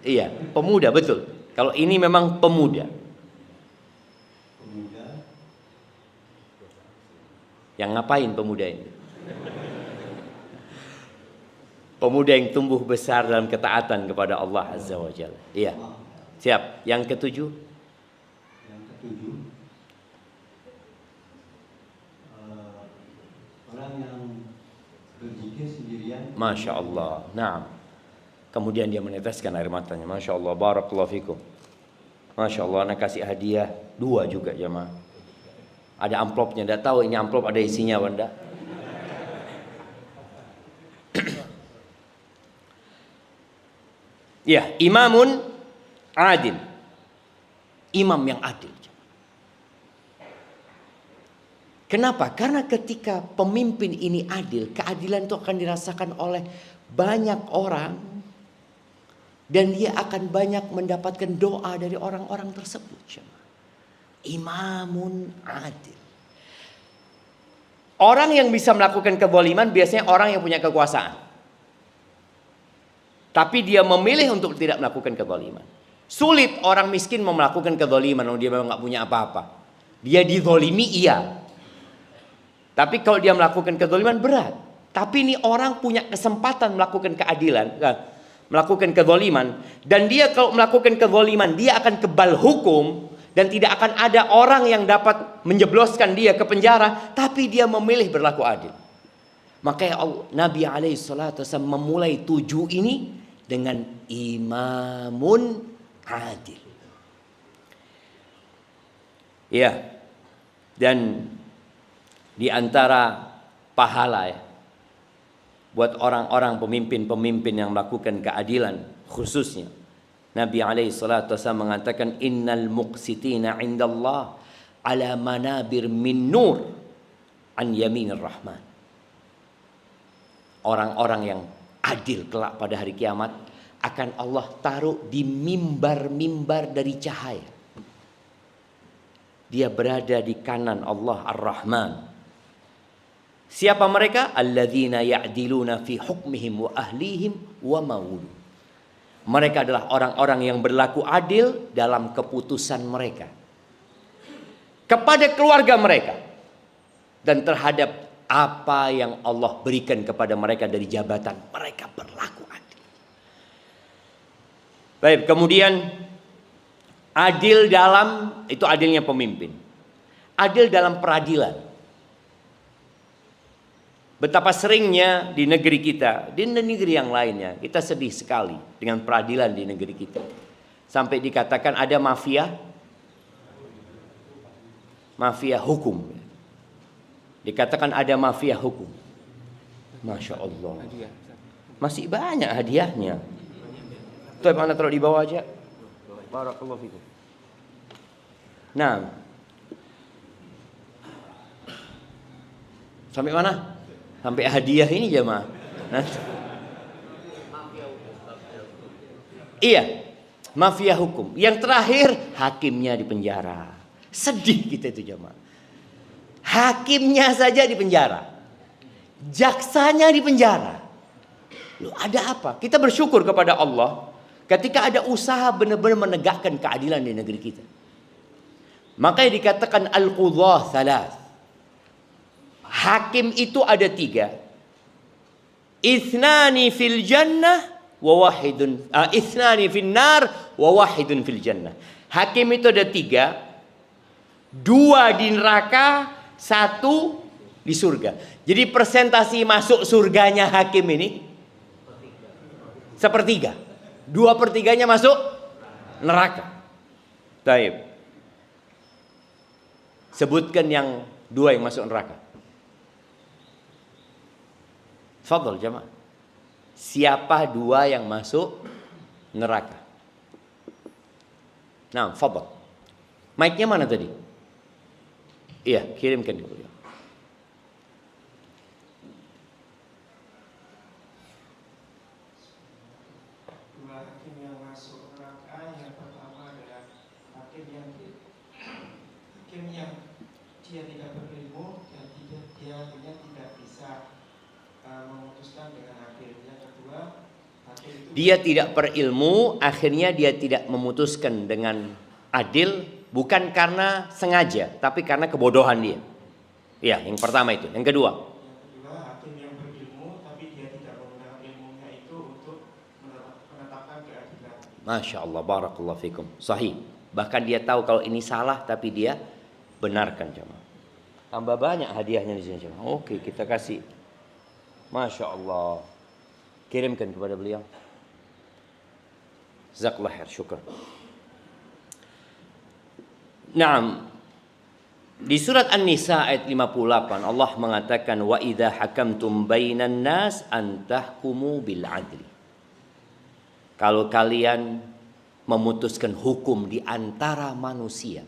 Iya, pemuda betul. Kalau ini memang pemuda. Yang ngapain pemuda ini? Pemuda yang tumbuh besar dalam ketaatan kepada Allah Azza wa Jalla. Iya. Siap. Yang ketujuh, orang yang berzikir sendirian. Masya Allah. Nah, kemudian dia meneteskan air matanya. Masya Allah. Barakallahu fikum. Masya Allah. Anak kasih hadiah 2 juga jemaah. Ada amplopnya. Tidak tahu ini amplop ada isinya benda. Ya, imamun adil. Imam yang adil. Kenapa? Karena ketika pemimpin ini adil, keadilan itu akan dirasakan oleh banyak orang dan dia akan banyak mendapatkan doa dari orang-orang tersebut. Imamun adil. Orang yang bisa melakukan kezaliman biasanya orang yang punya kekuasaan. Tapi dia memilih untuk tidak melakukan kezaliman. Sulit orang miskin mau melakukan kezaliman, dia memang nggak punya apa-apa. Dia dizalimi iya. Tapi kalau dia melakukan kezaliman berat. Tapi ini orang punya kesempatan melakukan keadilan, melakukan kezaliman, dan dia kalau melakukan kezaliman dia akan kebal hukum dan tidak akan ada orang yang dapat menjebloskan dia ke penjara, tapi dia memilih berlaku adil. Makanya Nabi SAW memulai 7 ini dengan imamun adil. Ya, Dan di antara pahala ya, buat orang-orang pemimpin-pemimpin yang melakukan keadilan, khususnya Nabi SAW mengatakan, innal muqsitina indallah ala manabir min nur an yaminir rahman. Orang-orang yang adil kelak pada hari kiamat akan Allah taruh di mimbar-mimbar dari cahaya. Dia berada di kanan Allah Ar-Rahman. Siapa mereka? Alladzina ya'diluna fi hukmihim wa ahlihim wa mawulu. Mereka adalah orang-orang yang berlaku adil dalam keputusan mereka kepada keluarga mereka dan terhadap apa yang Allah berikan kepada mereka dari jabatan. Mereka berlaku adil. Baik, kemudian adil dalam, itu adilnya pemimpin. Adil dalam peradilan. Betapa seringnya di negeri kita, di negeri yang lainnya, kita sedih sekali dengan peradilan di negeri kita. Sampai dikatakan ada mafia hukum. Dikatakan ada mafia hukum. Masya Allah. Masih banyak hadiahnya. Tuh mana taruh di bawah aja. Barakallahu fikum. Nah, sampai mana? Sampai hadiah ini jemaah. Nah. Iya, mafia hukum. Yang terakhir, hakimnya di penjara. Sedih kita itu jemaah. Hakimnya saja di penjara, jaksanya di penjara. Loh, ada apa? Kita bersyukur kepada Allah ketika ada usaha benar-benar menegakkan keadilan di negeri kita. Makanya dikatakan al-qudhah thalath. Hakim itu ada 3. Ithnani fil jannah wa wahidun, ithnani fil nar wa wahidun fil jannah. Hakim itu ada 3. 2 di neraka, 1 di surga. Jadi persentasi masuk surganya hakim ini sepertiga. 2/3 masuk neraka. Taib. Sebutkan yang 2 yang masuk neraka. Fadhal jemaah. Siapa 2 yang masuk neraka? Nah, fadhal. Mic-nya mana tadi? Iya, kirimkan dulu ya. Dua hakim yang masuk neraka, yang pertama adalah hakim yang dia tidak berilmu dan dia tidak bisa memutuskan dengan adil. Yang kedua, hakim itu dia tidak berilmu, akhirnya dia tidak memutuskan dengan adil. Bukan karena sengaja, tapi karena kebodohan dia. Ya, yang pertama itu. Yang kedua, hakim yang berilmu, tapi dia tidak menggunakan ilmunya itu untuk menetapkan keadilan. Masya Allah, barakallahu fikum. Sahih. Bahkan dia tahu kalau ini salah, tapi dia benarkan jemaah. Tambah banyak hadiahnya di sini jemaah. Oke, kita kasih. Masya Allah. Kirimkan kepada beliau. Jazakallahu khair, syukur. Naam. Di surat An-Nisa ayat 58 Allah mengatakan wa idza hakamtum bainan nas an tahkumu bil adli. Kalau kalian memutuskan hukum di antara manusia,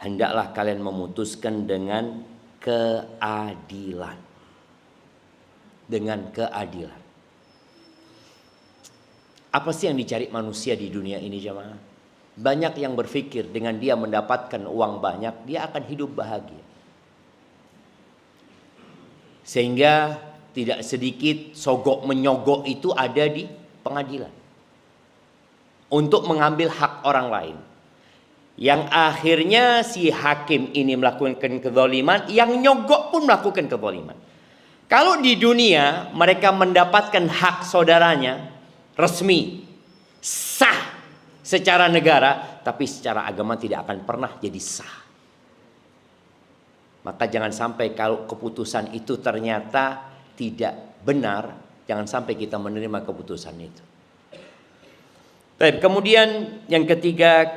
hendaklah kalian memutuskan dengan keadilan. Dengan keadilan. Apa sih yang dicari manusia di dunia ini jemaah? Banyak yang berpikir dengan dia mendapatkan uang banyak, dia akan hidup bahagia. Sehingga tidak sedikit sogok menyogok itu ada di pengadilan. Untuk mengambil hak orang lain. Yang akhirnya si hakim ini melakukan kezaliman, yang nyogok pun melakukan kezaliman. Kalau di dunia mereka mendapatkan hak saudaranya resmi, sah secara negara, tapi secara agama tidak akan pernah jadi sah. Maka jangan sampai kalau keputusan itu ternyata tidak benar, jangan sampai kita menerima keputusan itu. Baik, kemudian yang ketiga,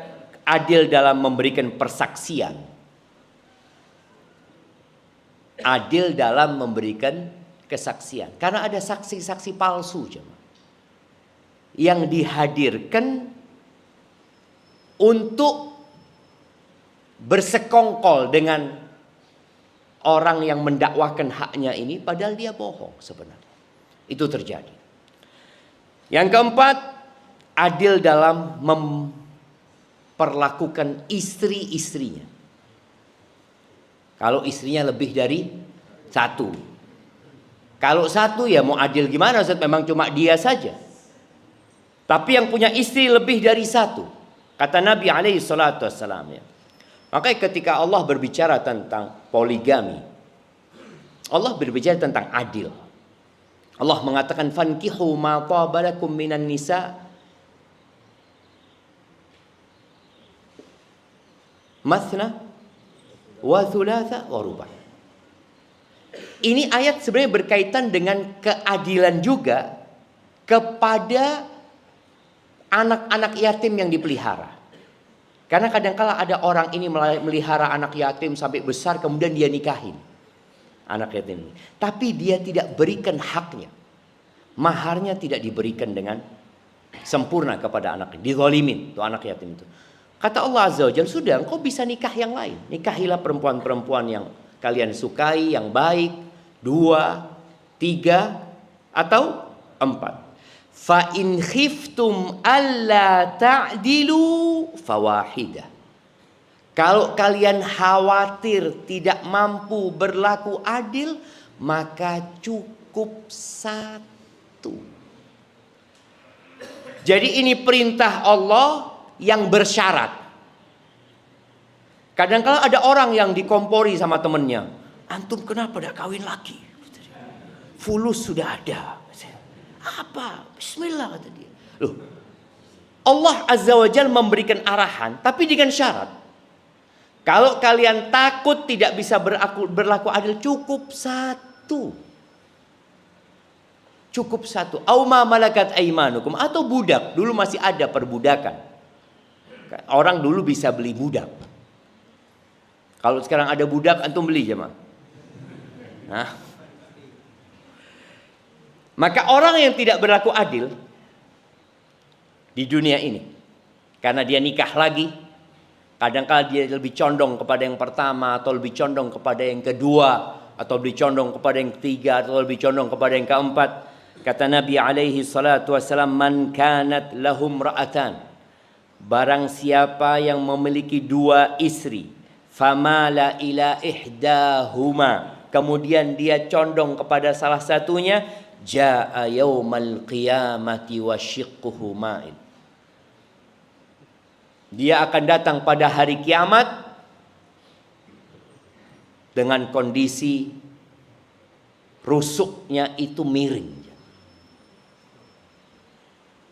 adil dalam memberikan persaksian. adil dalam memberikan kesaksian. Karena ada saksi-saksi palsu yang dihadirkan untuk bersekongkol dengan orang yang mendakwakan haknya ini, padahal dia bohong sebenarnya. Itu terjadi. Yang keempat, adil dalam memperlakukan istri-istrinya. Kalau istrinya lebih dari satu. Kalau satu ya mau adil gimana Ustaz? Memang cuma dia saja. Tapi yang punya istri lebih dari satu. Kata Nabi alaihi salatu wassalam ya. Makanya ketika Allah berbicara tentang poligami, Allah berbicara tentang adil. Allah mengatakan fankihu ma tabalakum minan nisa mathna wa thulatha wa ruba'. Ini ayat sebenarnya berkaitan dengan keadilan juga kepada anak-anak yatim yang dipelihara. Karena kadang-kala ada orang ini melihara anak yatim sampai besar, kemudian dia nikahin anak yatim ini. Tapi dia tidak berikan haknya. Maharnya tidak diberikan dengan sempurna kepada anak ini. Dizalimin tuh anak yatim itu. Kata Allah Azza wa Jalla, sudah engkau bisa nikah yang lain. Nikahilah perempuan-perempuan yang kalian sukai, yang baik. 2, 3, atau 4. Fa in khiftum alla ta'dilu fawahidah. Kalau kalian khawatir tidak mampu berlaku adil, maka cukup satu. Jadi ini perintah Allah yang bersyarat. Kadang-kala ada orang yang dikompori sama temennya. Antum kenapa tidak kawin lagi? Fulus sudah ada. Apa? Bismillah kata dia. Loh, Allah Azza wa Jalla memberikan arahan, tapi dengan syarat. Kalau kalian takut tidak bisa berlaku adil, cukup satu. Cukup satu. Auma malakat aimanukum, atau budak. Dulu masih ada perbudakan. Orang dulu bisa beli budak. Kalau sekarang ada budak, antum beli jemaah. Nah, maka orang yang tidak berlaku adil di dunia ini, karena dia nikah lagi, kadang-kadang dia lebih condong kepada yang pertama, atau lebih condong kepada yang kedua, atau lebih condong kepada yang ketiga, atau lebih condong kepada yang keempat. Kata Nabi alaihi salatu wassalam, man kanat lahum ra'atan, barang siapa yang memiliki 2 istri, famala ila ihdahuma, kemudian dia condong kepada salah satunya, jaa yaumal qiyamati wa syiqquhu ma'il, dia akan datang pada hari kiamat dengan kondisi rusuknya itu miring,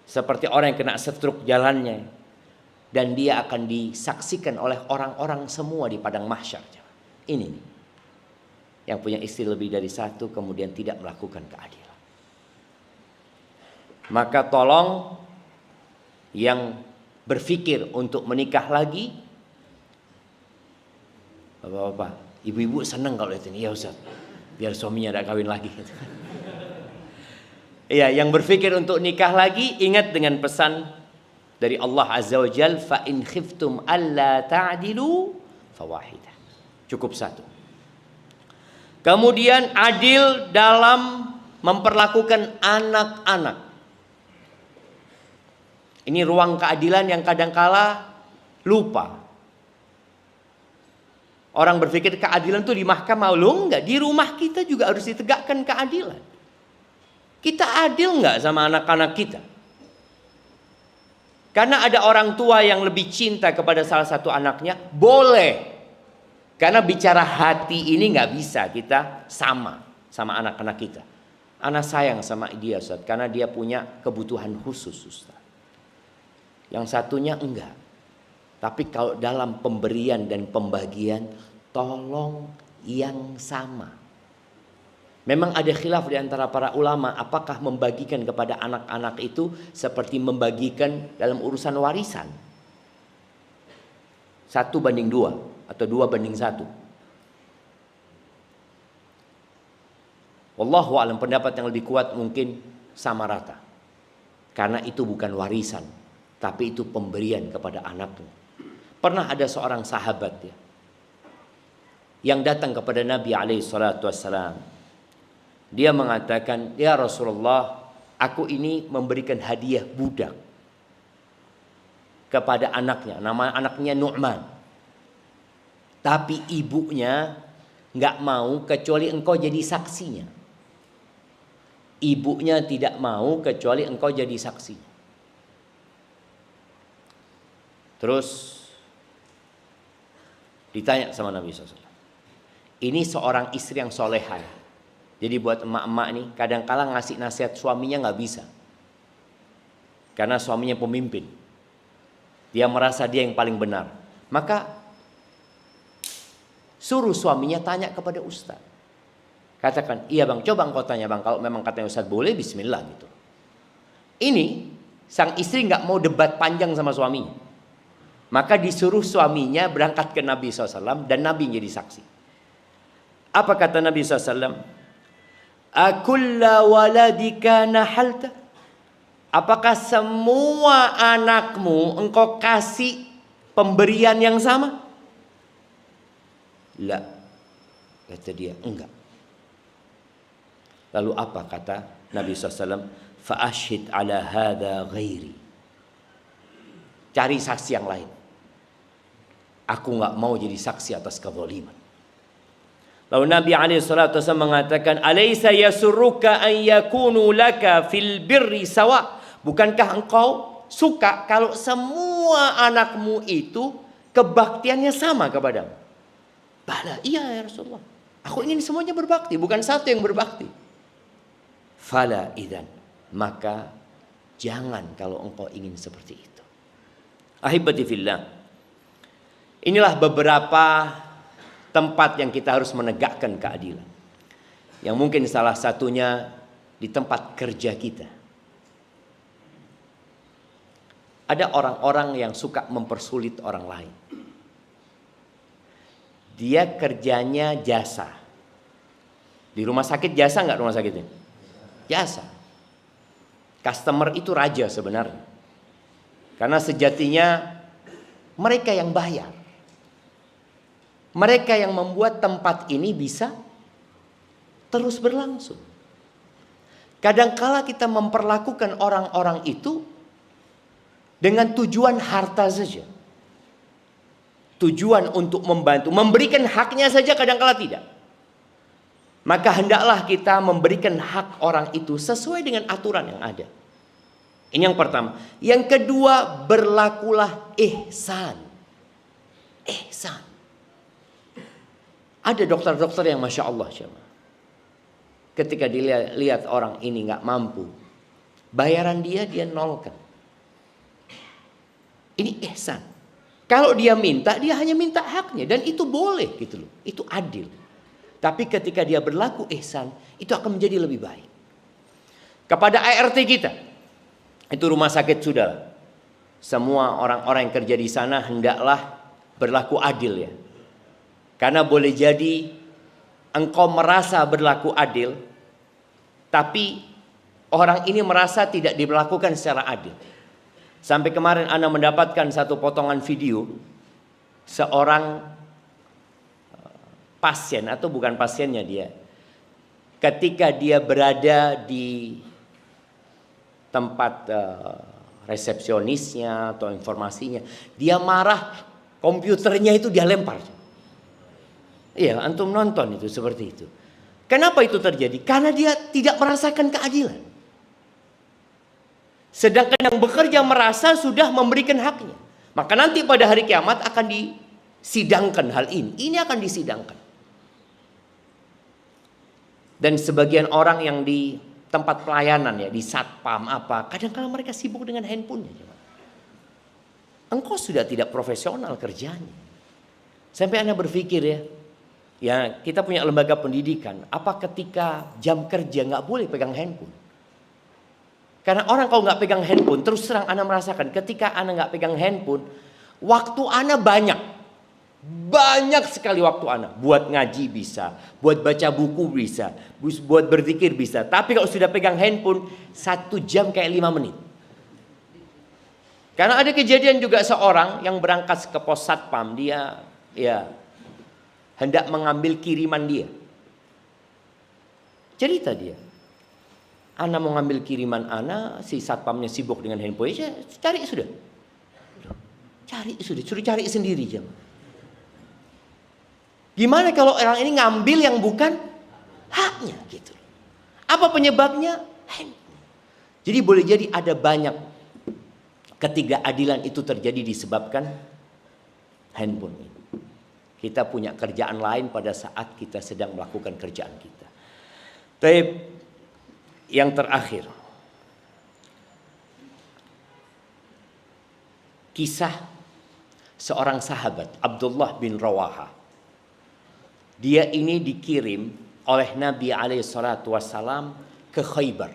seperti orang yang kena stroke jalannya, dan dia akan disaksikan oleh orang-orang semua di padang mahsyar. Ini yang punya istri lebih dari satu kemudian tidak melakukan keadilan. Maka tolong yang berpikir untuk menikah lagi, bapak-bapak, ibu-ibu senang kalau lihat ini, ya Ustaz, biar suaminya tidak kawin lagi. Iya, yang berpikir untuk nikah lagi, ingat dengan pesan dari Allah Azza wa Jal, fa in khiftum alla ta'dilu fawahidah, cukup satu. Kemudian adil dalam memperlakukan anak-anak. Ini ruang keadilan yang kadangkala lupa. Orang berpikir keadilan itu di mahkamah. Loh enggak, di rumah kita juga harus ditegakkan keadilan. Kita adil enggak sama anak-anak kita? Karena ada orang tua yang lebih cinta kepada salah satu anaknya, boleh. Karena bicara hati ini enggak bisa kita sama anak-anak kita. Anak sayang sama dia Ustaz, karena dia punya kebutuhan khusus Ustaz. Yang satunya enggak. Tapi kalau dalam pemberian dan pembagian, tolong yang sama. Memang ada khilaf di antara para ulama, apakah membagikan kepada anak-anak itu seperti membagikan dalam urusan warisan. 1:2 atau 2:1. Wallahu a'lam, pendapat yang lebih kuat mungkin sama rata. Karena itu bukan warisan, tapi itu pemberian kepada anaknya. Pernah ada seorang sahabat ya, yang datang kepada Nabi SAW. Dia mengatakan, ya Rasulullah, aku ini memberikan hadiah budak kepada anaknya. Nama anaknya Nu'man. Tapi ibunya nggak mau kecuali engkau jadi saksinya. Ibunya tidak mau kecuali engkau jadi saksinya. Terus ditanya sama Nabi SAW. Ini seorang istri yang solehah. Jadi buat emak-emak nih, kadang-kala ngasih nasihat suaminya nggak bisa. Karena suaminya pemimpin. Dia merasa dia yang paling benar. Maka suruh suaminya tanya kepada ustaz. Katakan, iya bang, coba engkau tanya bang. Kalau memang katanya ustaz boleh, bismillah gitu. Ini sang istri nggak mau debat panjang sama suaminya. Maka disuruh suaminya berangkat ke Nabi SAW dan Nabi jadi saksi. Apa kata Nabi SAW? Akulla waladika nahalta? Apakah semua anakmu engkau kasih pemberian yang sama? La, kata dia, enggak. Lalu apa kata Nabi SAW? Fa'ashhid ala hadha ghairi. Cari saksi yang lain. Aku enggak mau jadi saksi atas kezaliman. Lalu Nabi SAW mengatakan, alaysa yasurruka an yakunu laka fil birri sawa? Bukankah engkau suka kalau semua anakmu itu kebaktiannya sama kepadamu? Bala, iya ya Rasulullah. Aku ingin semuanya berbakti, bukan satu yang berbakti. Fala idzan, maka jangan kalau engkau ingin seperti itu. Ahibati fillah. Inilah beberapa tempat yang kita harus menegakkan keadilan. Yang mungkin salah satunya di tempat kerja kita. Ada orang-orang yang suka mempersulit orang lain. Dia kerjanya jasa. Di rumah sakit jasa nggak rumah sakitnya? Jasa. Customer itu raja sebenarnya. Karena sejatinya mereka yang bayar. Mereka yang membuat tempat ini bisa terus berlangsung. Kadangkala kita memperlakukan orang-orang itu dengan tujuan harta saja. Tujuan untuk membantu, memberikan haknya saja kadangkala tidak. Maka hendaklah kita memberikan hak orang itu sesuai dengan aturan yang ada. Ini yang pertama. Yang kedua, berlakulah ihsan. Ihsan. Ada dokter-dokter yang Masya Allah, ketika dilihat orang ini nggak mampu, bayaran dia nolkan. Ini ihsan. Kalau dia minta, dia hanya minta haknya. Dan itu boleh gitu loh. Itu adil. Tapi ketika dia berlaku ihsan, itu akan menjadi lebih baik. Kepada ART kita, itu rumah sakit sudah. Semua orang-orang yang kerja di sana hendaklah berlaku adil ya. Karena boleh jadi engkau merasa berlaku adil, tapi orang ini merasa tidak diberlakukan secara adil. Sampai kemarin Anda mendapatkan satu potongan video seorang pasien atau bukan pasiennya dia. Ketika dia berada di tempat resepsionisnya atau informasinya, dia marah, komputernya itu dia lempar. Iya, antum nonton itu seperti itu. Kenapa itu terjadi? Karena dia tidak merasakan keadilan. Sedangkan yang bekerja merasa sudah memberikan haknya. Maka nanti pada hari kiamat akan disidangkan hal ini. Ini akan disidangkan. Dan sebagian orang yang di tempat pelayanan ya, di satpam apa, kadang-kadang mereka sibuk dengan handphonenya. Engkau sudah tidak profesional kerjanya. Sampai Anda berpikir ya kita punya lembaga pendidikan. Apa ketika jam kerja nggak boleh pegang handphone? Karena orang kalau nggak pegang handphone, terus terang Anda merasakan ketika Anda nggak pegang handphone, waktu Anda banyak. Banyak sekali waktu ana. Buat ngaji bisa, buat baca buku bisa, buat berzikir bisa. Tapi kalau sudah pegang handphone, 1 jam kayak 5 menit. Karena ada kejadian juga seorang yang berangkat ke pos satpam, dia ya hendak mengambil kiriman dia. Cerita dia, ana mau ngambil kiriman ana, si satpamnya sibuk dengan handphone, cari sudah. Suruh cari sendiri jam. Gimana kalau orang ini ngambil yang bukan haknya gitu. Apa penyebabnya? Handphone. Jadi boleh jadi ada banyak ketidakadilan itu terjadi disebabkan handphone ini. Kita punya kerjaan lain pada saat kita sedang melakukan kerjaan kita. Tapi yang terakhir, kisah seorang sahabat Abdullah bin Rawaha. Dia ini dikirim oleh Nabi SAW ke Khaybar.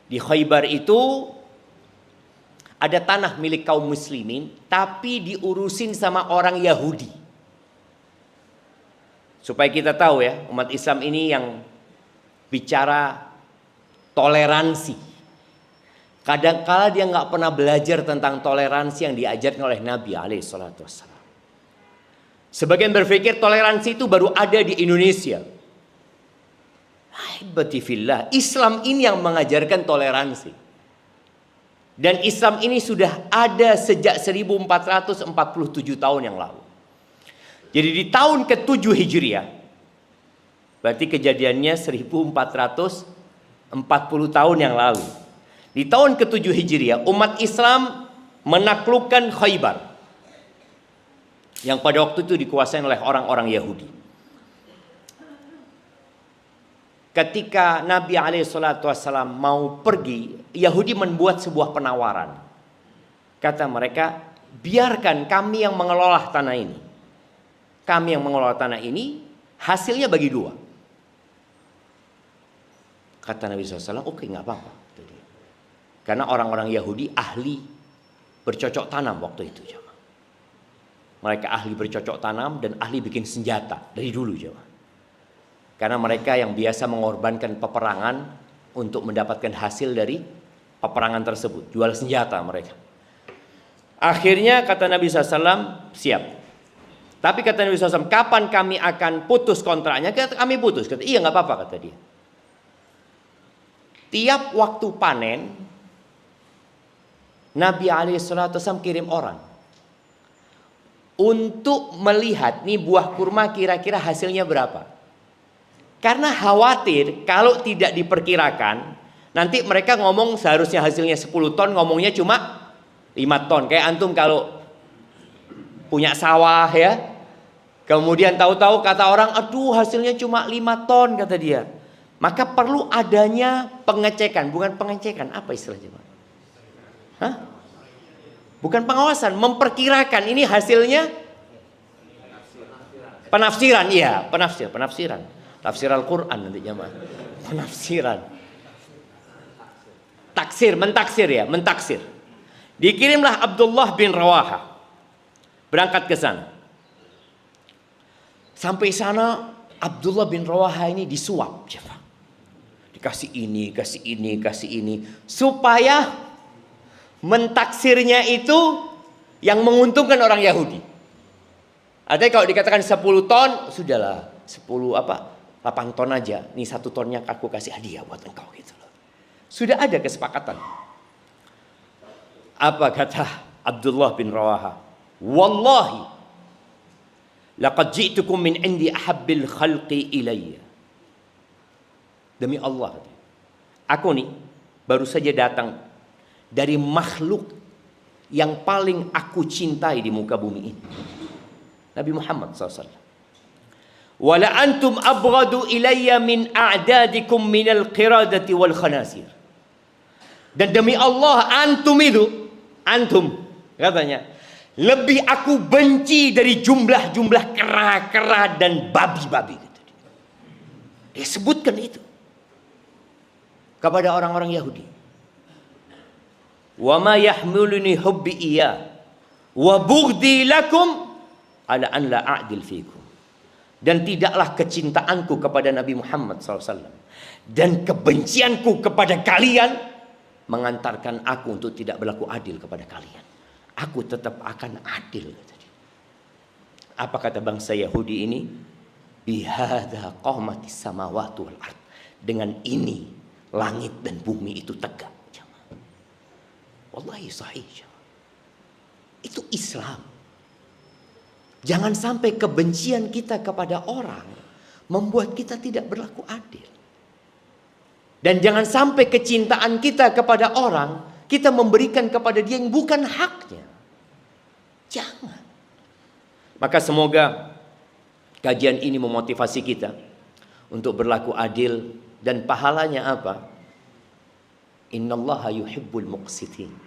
Di Khaybar itu ada tanah milik kaum muslimin, tapi diurusin sama orang Yahudi. Supaya kita tahu ya, umat Islam ini yang bicara toleransi. Kadang-kala dia nggak pernah belajar tentang toleransi yang diajarkan oleh Nabi SAW. Sebagian berpikir toleransi itu baru ada di Indonesia. Ahibbatifillah, Islam ini yang mengajarkan toleransi. Dan Islam ini sudah ada sejak 1447 tahun yang lalu. Jadi di tahun ke-7 Hijriah, berarti kejadiannya 1440 tahun yang lalu. Di tahun ke-7 Hijriah, umat Islam menaklukkan Khaybar, yang pada waktu itu dikuasai oleh orang-orang Yahudi. Ketika Nabi SAW mau pergi, Yahudi membuat sebuah penawaran. Kata mereka, biarkan kami yang mengelola tanah ini. Kami yang mengelola tanah ini, hasilnya bagi 2. Kata Nabi SAW, oke, nggak apa-apa. Karena orang-orang Yahudi ahli bercocok tanam waktu itu. Mereka ahli bercocok tanam dan ahli bikin senjata dari dulu. Karena mereka yang biasa mengorbankan peperangan untuk mendapatkan hasil dari peperangan tersebut. Jual senjata mereka. Akhirnya kata Nabi SAW, siap. Tapi kata Nabi SAW, kapan kami akan putus kontraknya? Kami putus. Kata, iya nggak apa-apa, kata dia. Tiap waktu panen, Nabi SAW kirim orang untuk melihat nih buah kurma kira-kira hasilnya berapa. Karena khawatir kalau tidak diperkirakan, nanti mereka ngomong seharusnya hasilnya 10 ton, ngomongnya cuma 5 ton. Kayak antum kalau punya sawah ya, kemudian tahu-tahu kata orang, aduh hasilnya cuma 5 ton kata dia. Maka perlu adanya pengecekan, bukan pengecekan, apa istilahnya? Hah? Bukan pengawasan, memperkirakan ini hasilnya penafsiran, iya, penafsiran. Tafsir Al-Quran nanti jamaah. Penafsiran. Taksir, mentaksir ya, mentaksir. Dikirimlah Abdullah bin Rawaha berangkat ke sana. Sampai sana Abdullah bin Rawaha ini disuap, dikasih ini, kasih ini, kasih ini, supaya mentaksirnya itu yang menguntungkan orang Yahudi. Artinya kalau dikatakan 10 ton, sudahlah 8 ton aja. Nih 1 tonnya aku kasih hadiah buat engkau gitu loh. Sudah ada kesepakatan. Apa kata Abdullah bin Rawaha? Wallahi laqad ji'tukum min indi ahabbil khalqi ilayya. Demi Allah, aku nih baru saja datang dari makhluk yang paling aku cintai di muka bumi ini, Nabi Muhammad SAW. Wala antum abghadu ilayya min a'dadikum minal qiradati wal khanasir. Dan demi Allah, antum itu, antum katanya, lebih aku benci dari jumlah-jumlah kera-kera dan babi-babi. Dia sebutkan itu kepada orang-orang Yahudi. Wa ma yahmiluni hubbi iya wa bughdi lakum ala an la a'dil fikum. Dan tidaklah kecintaanku kepada Nabi Muhammad SAW dan kebencianku kepada kalian mengantarkan aku untuk tidak berlaku adil kepada kalian. Aku tetap akan adil. Apa kata bangsa Yahudi ini? Bihadza qamatis samawati wal ard. Dengan ini langit dan bumi itu tegak. Wallahi sahih. Itu Islam. Jangan sampai kebencian kita kepada orang membuat kita tidak berlaku adil. Dan jangan sampai kecintaan kita kepada orang kita memberikan kepada dia yang bukan haknya. Jangan. Maka semoga kajian ini memotivasi kita untuk berlaku adil. Dan pahalanya apa? Innallaha yuhibbul muqsitin.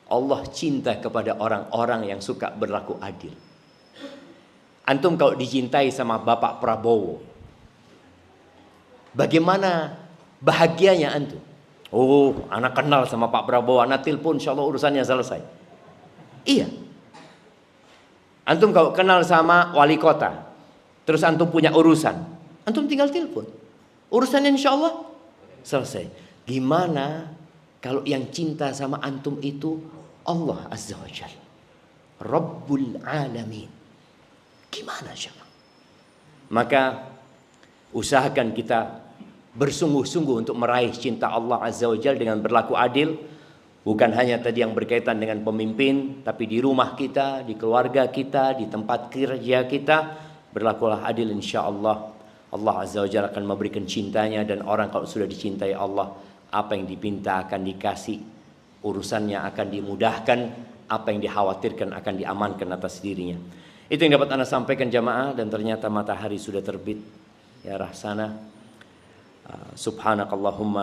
Allah cinta kepada orang-orang yang suka berlaku adil. Antum kalau dicintai sama Bapak Prabowo, bagaimana bahagianya antum? Oh, anak kenal sama Pak Prabowo, anak telepon, insya Allah urusannya selesai. Iya. Antum kalau kenal sama wali kota, terus antum punya urusan, antum tinggal telepon, urusannya insya Allah selesai. Gimana kalau yang cinta sama antum itu Allah Azza wa Jalla, Rabbul Alamin? Gimana syarah? Maka usahakan kita bersungguh-sungguh untuk meraih cinta Allah Azza wa Jalla dengan berlaku adil. Bukan hanya tadi yang berkaitan dengan pemimpin, tapi di rumah kita, di keluarga kita, di tempat kerja kita, berlakulah adil, insya Allah. Allah Azza wa Jalla akan memberikan cintanya. Dan orang kalau sudah dicintai Allah, apa yang dipinta akan dikasih, urusannya akan dimudahkan, apa yang dikhawatirkan akan diamankan atas dirinya. Itu yang dapat Anda sampaikan jamaah. Dan ternyata matahari sudah terbit. Ya rahsana. Subhanakallahumma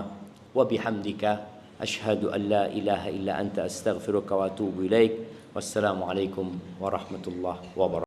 wa bihamdika asyhadu an la ilaha illa anta astaghfiruka wa atubu ilaik. Wassalamualaikum warahmatullahi wabarakatuh.